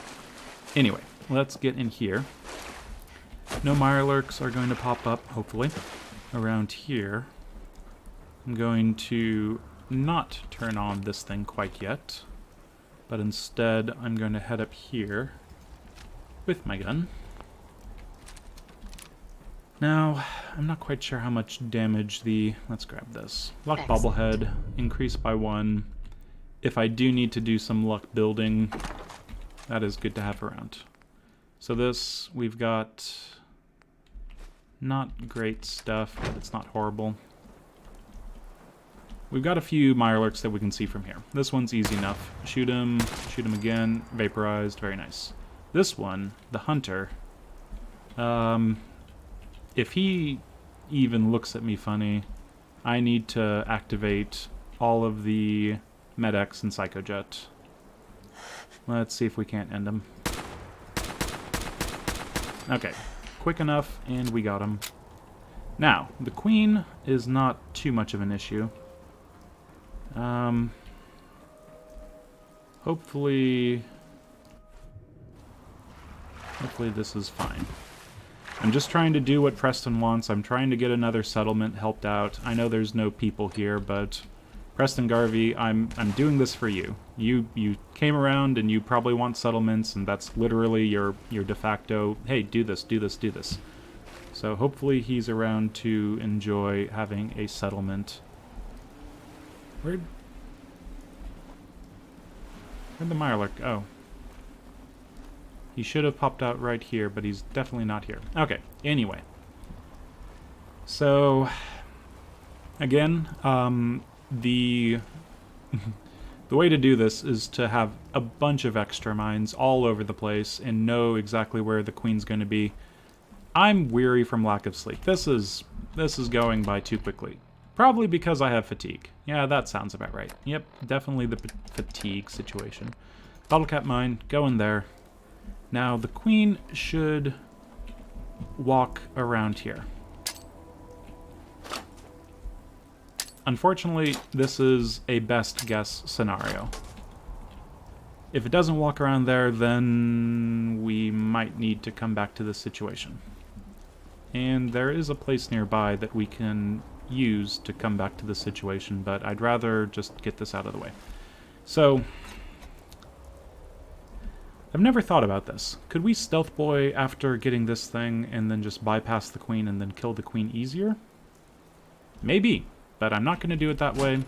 S1: Anyway, let's get in here. No Mirelurks are going to pop up, hopefully, around here. I'm going to not turn on this thing quite yet, but instead I'm going to head up here with my gun. Now, I'm not quite sure how much damage the... Let's grab this. Luck bobblehead, increase by 1. If I do need to do some luck building, that is good to have around. So this, we've got not great stuff, but it's not horrible. We've got a few Mirelurks that we can see from here. This one's easy enough. Shoot him again, vaporized, very nice. This one, the hunter, if he even looks at me funny, I need to activate all of the Med-X and Psychojet. Let's see if we can't end him. Okay, quick enough, and we got him. Now, the queen is not too much of an issue. Hopefully this is fine. I'm just trying to do what Preston wants. I'm trying to get another settlement helped out. I know there's no people here, but Preston Garvey, I'm doing this for you. You came around and you probably want settlements, and that's literally your de facto, hey, do this, do this, do this. So hopefully he's around to enjoy having a settlement. Where'd the Mirelurk? Oh. He should have popped out right here, but he's definitely not here. Okay, anyway. So, again, the way to do this is to have a bunch of extra mines all over the place and know exactly where the queen's going to be. I'm weary from lack of sleep. This is going by too quickly. Probably because I have fatigue. Yeah, that sounds about right. Yep, definitely the fatigue situation. Bottle cap mine, go in there. Now, the queen should walk around here. Unfortunately, this is a best guess scenario. If it doesn't walk around there, then we might need to come back to this situation. And there is a place nearby that we can use to come back to this situation, but I'd rather just get this out of the way. So, I've never thought about this. Could we stealth boy after getting this thing and then just bypass the queen and then kill the queen easier? Maybe, but I'm not going to do it that way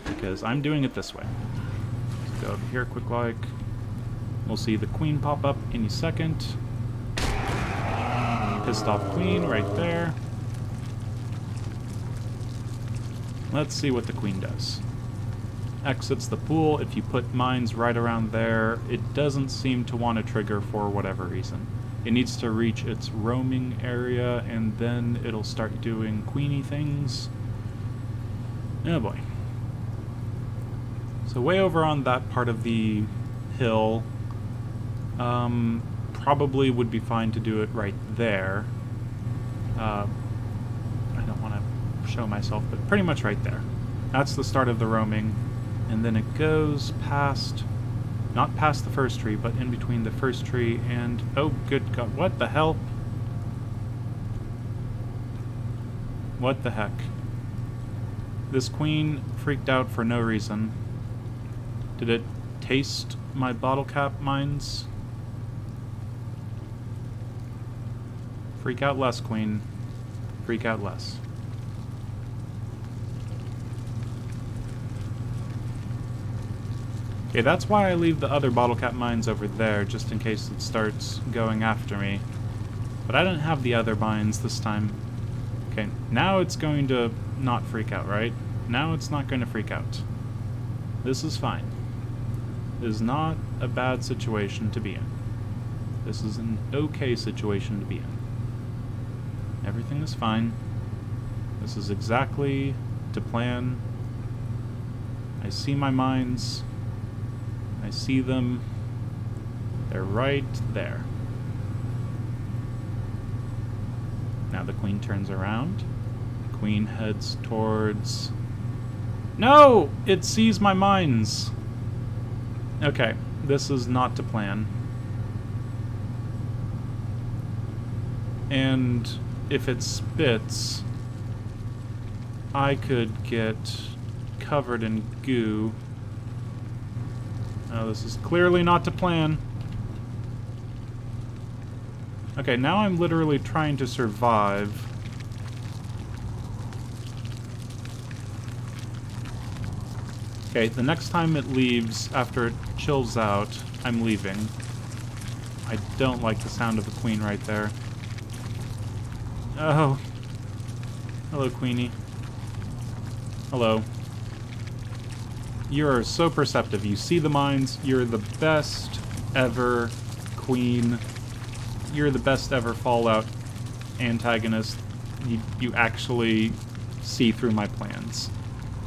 S1: because I'm doing it this way. Let's go over here quick like. We'll see the queen pop up any second. Pissed off queen right there. Let's see what the queen does. Exits the pool. If you put mines right around there, it doesn't seem to want to trigger for whatever reason. It needs to reach its roaming area, and then it'll start doing queenie things. Oh boy. So way over on that part of the hill, probably would be fine to do it right there. I don't want to show myself, but pretty much right there. That's the start of the roaming. And then it goes past, not past the first tree, but in between the first tree and, oh good god, what the hell? What the heck? This queen freaked out for no reason. Did it taste my bottle cap mines? Freak out less, queen. Freak out less. Okay, that's why I leave the other bottle cap mines over there, just in case it starts going after me. But I didn't have the other mines this time. Okay, now it's going to not freak out, right? Now it's not going to freak out. This is fine. This is not a bad situation to be in. This is an okay situation to be in. Everything is fine. This is exactly to plan. I see my mines. I see them. They're right there. Now the queen turns around. The queen heads towards... No! It sees my mines! Okay, this is not to plan. And if it spits, I could get covered in goo. Oh, this is clearly not to plan. Okay, now I'm literally trying to survive. Okay, the next time it leaves, after it chills out, I'm leaving. I don't like the sound of the queen right there. Oh. Hello, Queenie. Hello. You're so perceptive. You see the mines. You're the best ever queen. You're the best ever Fallout antagonist. You actually see through my plans.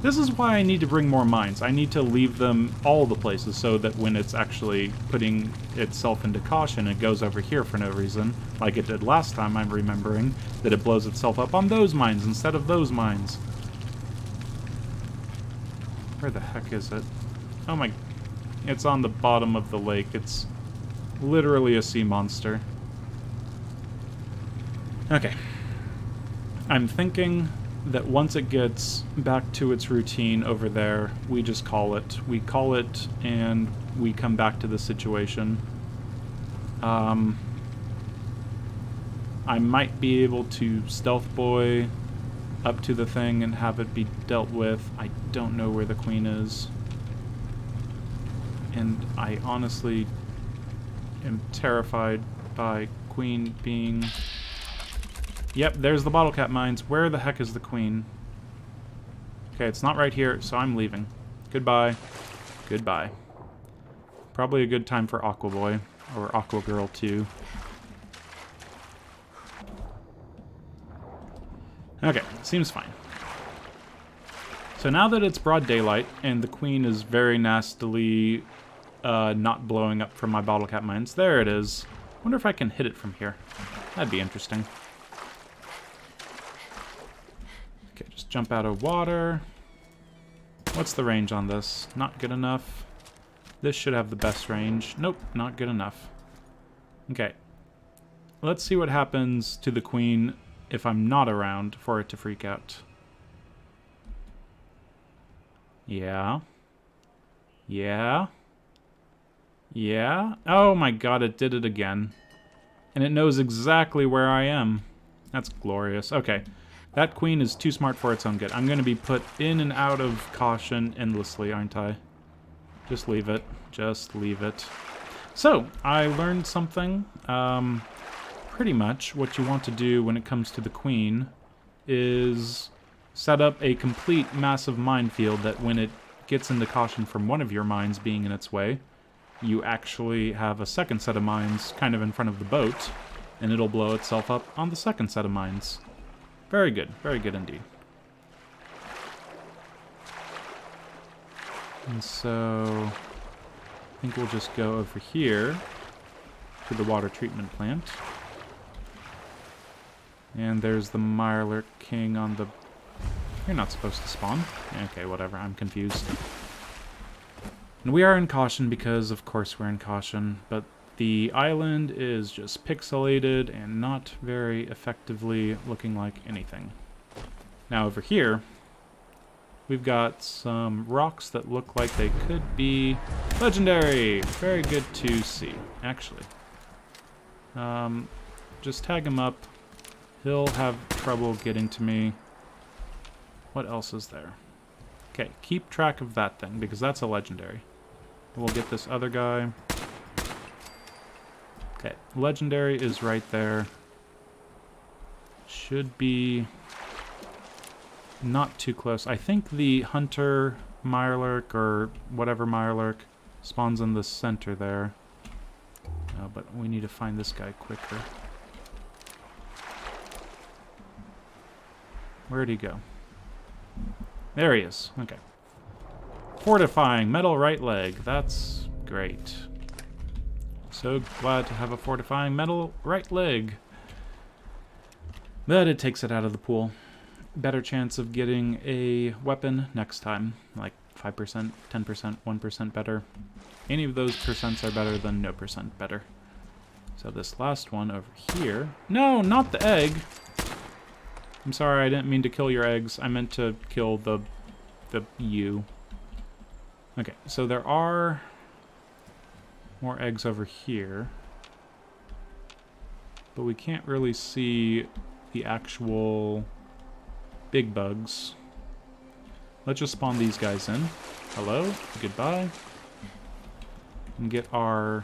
S1: This is why I need to bring more mines. I need to leave them all the places so that when it's actually putting itself into caution, it goes over here for no reason, like it did last time, I'm remembering, that it blows itself up on those mines instead of those mines. Where the heck is it? Oh my... It's on the bottom of the lake. It's literally a sea monster. Okay. I'm thinking that once it gets back to its routine over there, we just call it. We call it and we come back to the situation. I might be able to stealth boy up to the thing and have it be dealt with. I don't know where the queen is. And I honestly am terrified by queen being... Yep, there's the bottle cap mines. Where the heck is the queen? Okay, it's not right here, so I'm leaving. Goodbye. Goodbye. Probably a good time for Aqua Boy, or Aqua Girl too. Okay, seems fine. So now that it's broad daylight, and the queen is very nastily not blowing up from my bottle cap mines, there it is. Wonder if I can hit it from here. That'd be interesting. Okay, just jump out of water. What's the range on this? Not good enough. This should have the best range. Nope, not good enough. Okay. Let's see what happens to the queen if I'm not around for it to freak out. Yeah. Yeah. Yeah. Oh my god, it did it again. And it knows exactly where I am. That's glorious. Okay. That queen is too smart for its own good. I'm going to be put in and out of caution endlessly, aren't I? Just leave it. Just leave it. So, I learned something. Pretty much what you want to do when it comes to the queen is set up a complete massive minefield that when it gets into caution from one of your mines being in its way, you actually have a second set of mines kind of in front of the boat, and it'll blow itself up on the second set of mines. Very good indeed. And so, I think we'll just go over here to the water treatment plant. And there's the Mirelurk King on the... You're not supposed to spawn. Okay, whatever, I'm confused. And we are in caution because, of course, we're in caution, but the island is just pixelated and not very effectively looking like anything. Now over here, we've got some rocks that look like they could be legendary. Very good to see, actually. Just tag him up. He'll have trouble getting to me. What else is there? Okay, keep track of that thing, because that's a legendary. We'll get this other guy. Okay, legendary is right there. Should be not too close. I think the hunter Mirelurk, or whatever Mirelurk, spawns in the center there. But we need to find this guy quicker. Where'd he go? There he is. Okay. Fortifying metal right leg. That's great. So glad to have a fortifying metal right leg. But it takes it out of the pool. Better chance of getting a weapon next time. Like 5%, 10%, 1% better. Any of those percents are better than no percent better. So this last one over here... No, not the egg! I'm sorry, I didn't mean to kill your eggs. I meant to kill the you. Okay, so there are more eggs over here. But we can't really see the actual big bugs. Let's just spawn these guys in. Hello, goodbye. And get our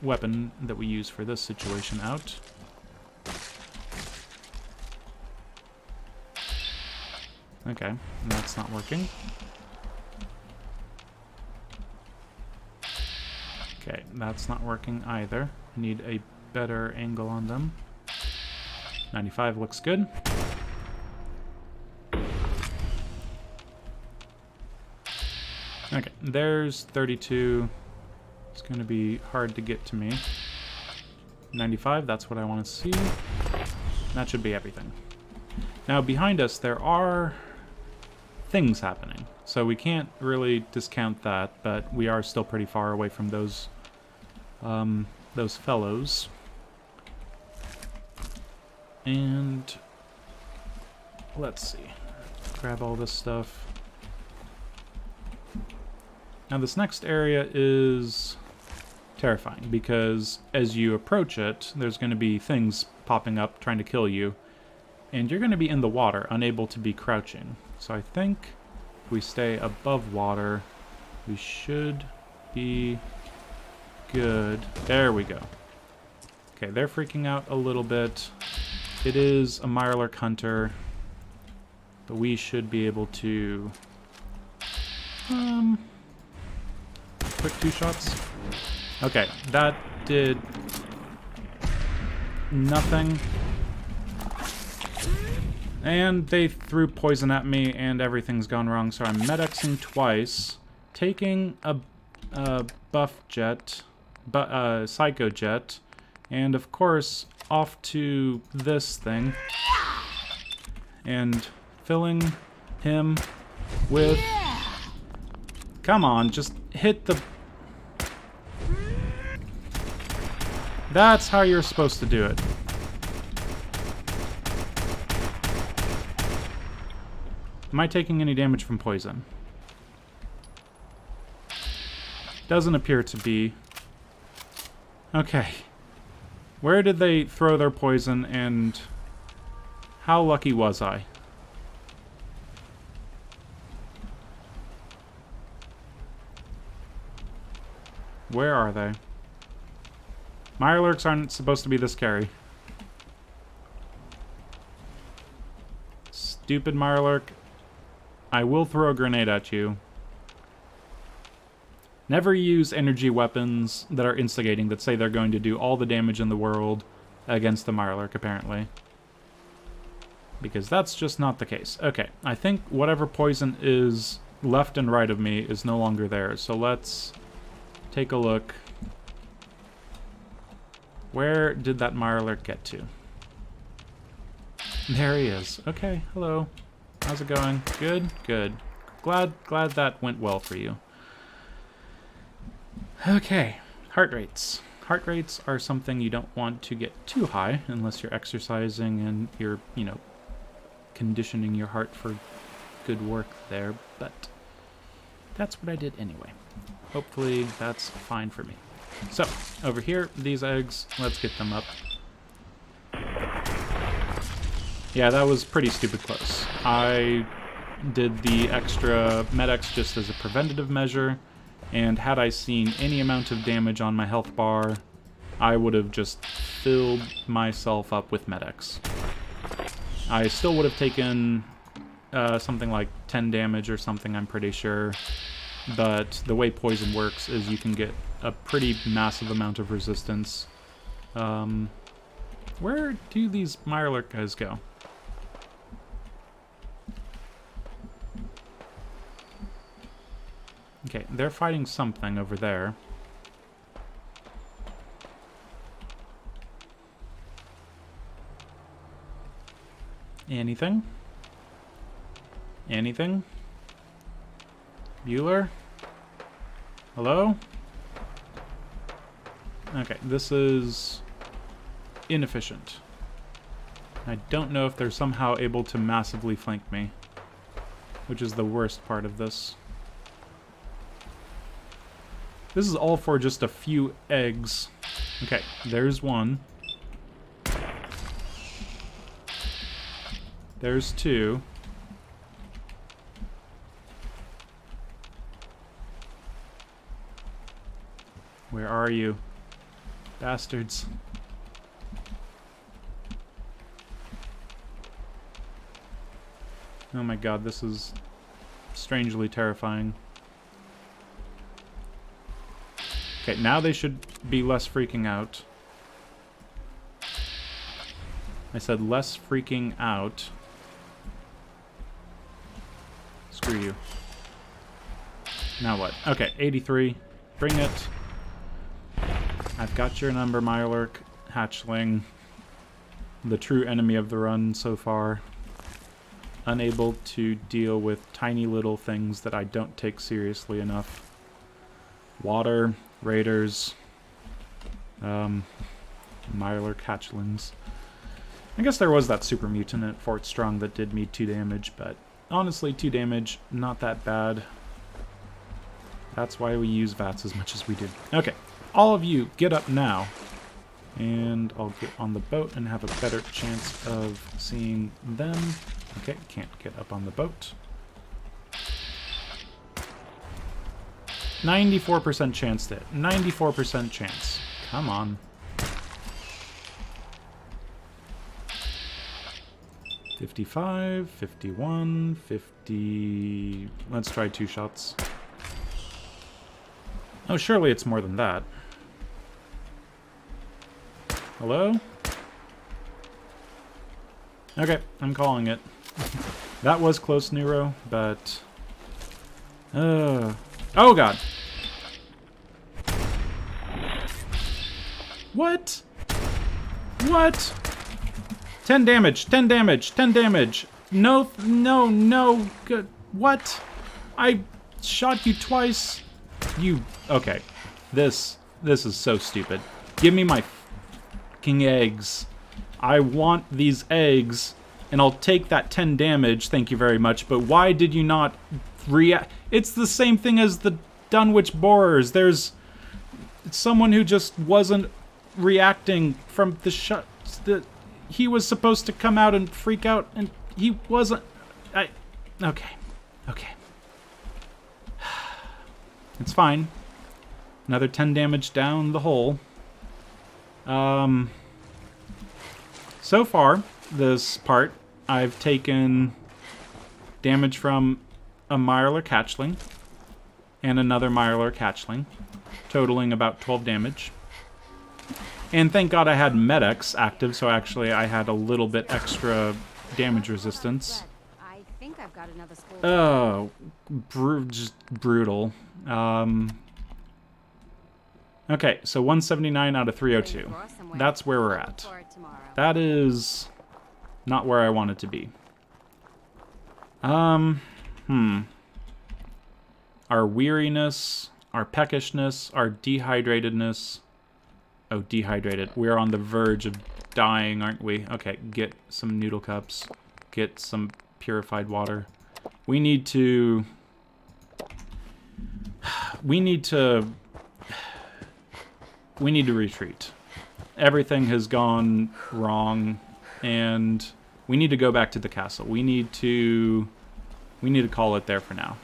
S1: weapon that we use for this situation out. Okay, that's not working. Okay, that's not working either. Need a better angle on them. 95 looks good. Okay, there's 32. It's going to be hard to get to me. 95, that's what I want to see. That should be everything. Now, behind us, there are things happening. So we can't really discount that, but we are still pretty far away from those fellows. And let's see. Grab all this stuff. Now this next area is terrifying because as you approach it, there's going to be things popping up trying to kill you. And you're going to be in the water, unable to be crouching. So I think if we stay above water, we should be good. There we go. Okay, they're freaking out a little bit. It is a Mirelurk hunter, but we should be able to quick 2 shots. Okay, that did nothing. And they threw poison at me and everything's gone wrong, so I'm medexing twice, taking a buff jet, psycho jet, and of course off to this thing and filling him with... Come on, just hit the... That's how you're supposed to do it. Am I taking any damage from poison? Doesn't appear to be. Okay. Where did they throw their poison, and how lucky was I? Where are they? Mirelurks aren't supposed to be this scary. Stupid Mirelurk. I will throw a grenade at you. Never use energy weapons that are instigating, that say they're going to do all the damage in the world against the Mirelurk, apparently. Because that's just not the case. Okay, I think whatever poison is left and right of me is no longer there. So let's take a look. Where did that Mirelurk get to? There he is. Okay, hello. How's it going? Good? Good. Glad that went well for you. Okay, heart rates. Heart rates are something you don't want to get too high unless you're exercising and you're, you know, conditioning your heart for good work there, but that's what I did anyway. Hopefully that's fine for me. So, over here, these eggs, let's get them up. Yeah, that was pretty stupid close. I did the extra Med-X just as a preventative measure, and had I seen any amount of damage on my health bar, I would have just filled myself up with Med-X. I still would have taken something like 10 damage or something, I'm pretty sure, but the way poison works is you can get a pretty massive amount of resistance. Where do these Mirelurk guys go? Okay, they're fighting something over there. Anything? Anything? Bueller? Hello? Okay, this is inefficient. I don't know if they're somehow able to massively flank me, which is the worst part of this. This is all for just a few eggs. Okay, there's one. There's two. Where are you? Bastards. Oh my god, this is strangely terrifying. Okay, now they should be less freaking out. I said less freaking out. Screw you. Now what? Okay, 83. Bring it. I've got your number, Mirelurk. Hatchling. The true enemy of the run so far. Unable to deal with tiny little things that I don't take seriously enough. Water, raiders, Mirelurk hatchlings. I guess there was that super mutant at Fort Strong that did me 2 damage, but honestly, 2 damage, not that bad. That's why we use VATS as much as we do. Okay, all of you, get up now. And I'll get on the boat and have a better chance of seeing them. Okay, can't get up on the boat. 94% chance to hit. 94% chance. Come on. $55, $51, $50... Let's try 2 shots. Oh, surely it's more than that. Hello? Okay, I'm calling it. That was close, Nero, but... oh, God! What? What? 10 damage, 10 damage, 10 damage. No, no, no. Good. What? I shot you twice. You... Okay. This is so stupid. Give me my fucking eggs. I want these eggs, and I'll take that 10 damage, thank you very much, but why did you not react? It's the same thing as the Dunwich Borers. There's someone who just wasn't reacting from the shot. He was supposed to come out and freak out, and he wasn't. Okay. It's fine. Another 10 damage down the hole. So far, this part, I've taken damage from a Mirelurk Hatchling and another Mirelurk Hatchling, totaling about 12 damage. And thank God I had Med-X active, so actually I had a little bit extra damage resistance.
S3: I think I've got another school.
S1: Oh, just brutal. Okay, so 179 out of 302. That's where we're at. That is not where I want it to be. Our weariness, our peckishness, our dehydratedness. Oh, dehydrated. We're on the verge of dying, aren't we? Okay, get some noodle cups. Get some purified water. We need to retreat. Everything has gone wrong, and we need to go back to the castle. We need to call it there for now.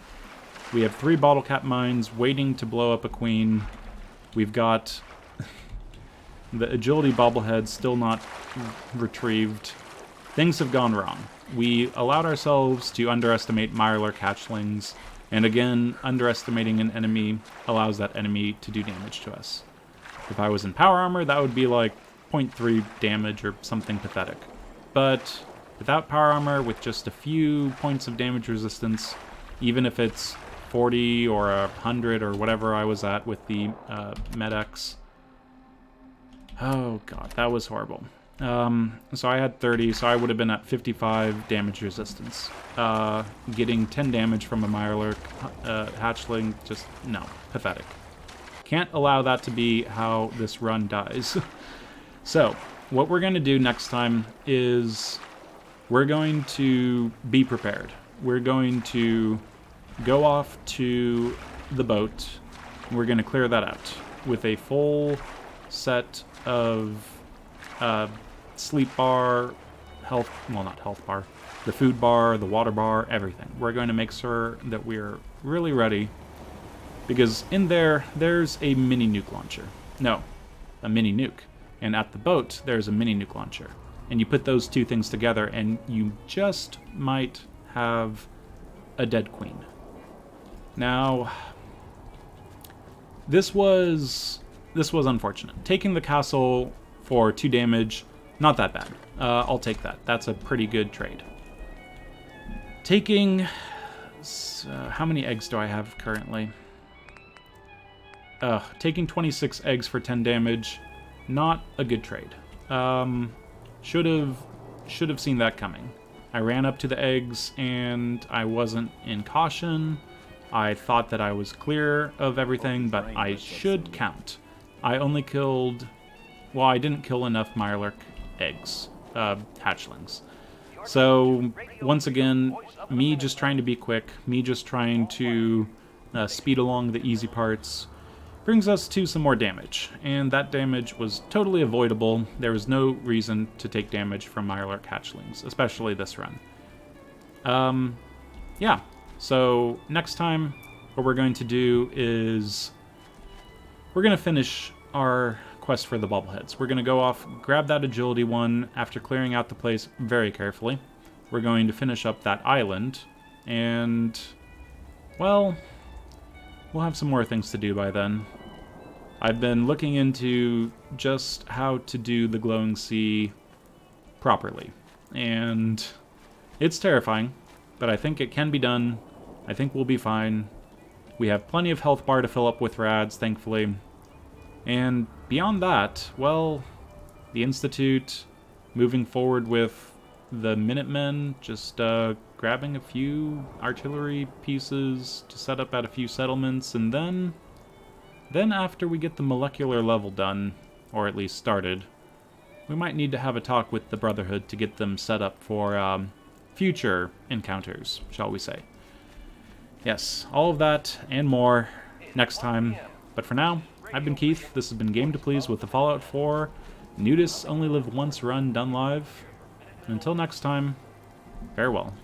S1: We have 3 bottle cap mines waiting to blow up a queen. We've got the agility bobblehead still not retrieved. Things have gone wrong. We allowed ourselves to underestimate Mirelurk hatchlings, and again, underestimating an enemy allows that enemy to do damage to us. If I was in power armor, that would be like 0.3 damage or something pathetic. But without power armor, with just a few points of damage resistance, even if it's 40 or 100 or whatever I was at with the Med-X. Oh god, that was horrible. So I had 30, so I would have been at 55 damage resistance. Getting 10 damage from a Mirelurk hatchling, just, no, pathetic. Can't allow that to be how this run dies. So, what we're going to do next time is we're going to be prepared. We're going to go off to the boat. We're going to clear that out with a full set of sleep bar, health, well, not health bar, the food bar, the water bar, everything. We're going to make sure that we're really ready, because in there, there's a mini nuke launcher. No, a mini nuke. And at the boat, there's a mini nuke launcher. And you put those two things together, and you just might have a dead queen. Now, this was unfortunate. Taking the castle for 2 damage, not that bad. I'll take that. That's a pretty good trade. Taking... how many eggs do I have currently? Taking 26 eggs for 10 damage, not a good trade. Should have seen that coming. I ran up to the eggs and I wasn't in caution. I thought that I was clear of everything, but I should count. I only killed... Well, I didn't kill enough Mirelurk eggs. hatchlings. So, once again, me just trying to be quick, me just trying to speed along the easy parts, brings us to some more damage. And that damage was totally avoidable. There was no reason to take damage from Mirelurk hatchlings, especially this run. Yeah, so next time what we're going to do is we're going to finish our quest for the bobbleheads. We're going to go off, grab that agility one after clearing out the place very carefully. We're going to finish up that island, and, well, we'll have some more things to do by then. I've been looking into just how to do the glowing sea properly, and it's terrifying, but I think it can be done. I think we'll be fine. We have plenty of health bar to fill up with rads, thankfully. And beyond that, well, the Institute, moving forward with the Minutemen, just grabbing a few artillery pieces to set up at a few settlements, and then after we get the molecular level done, or at least started, we might need to have a talk with the Brotherhood to get them set up for future encounters, shall we say. Yes, all of that and more next time, but for now, I've been Keith, this has been Game to Please with the Fallout 4 Nudists Only Live Once run done live. And until next time, farewell.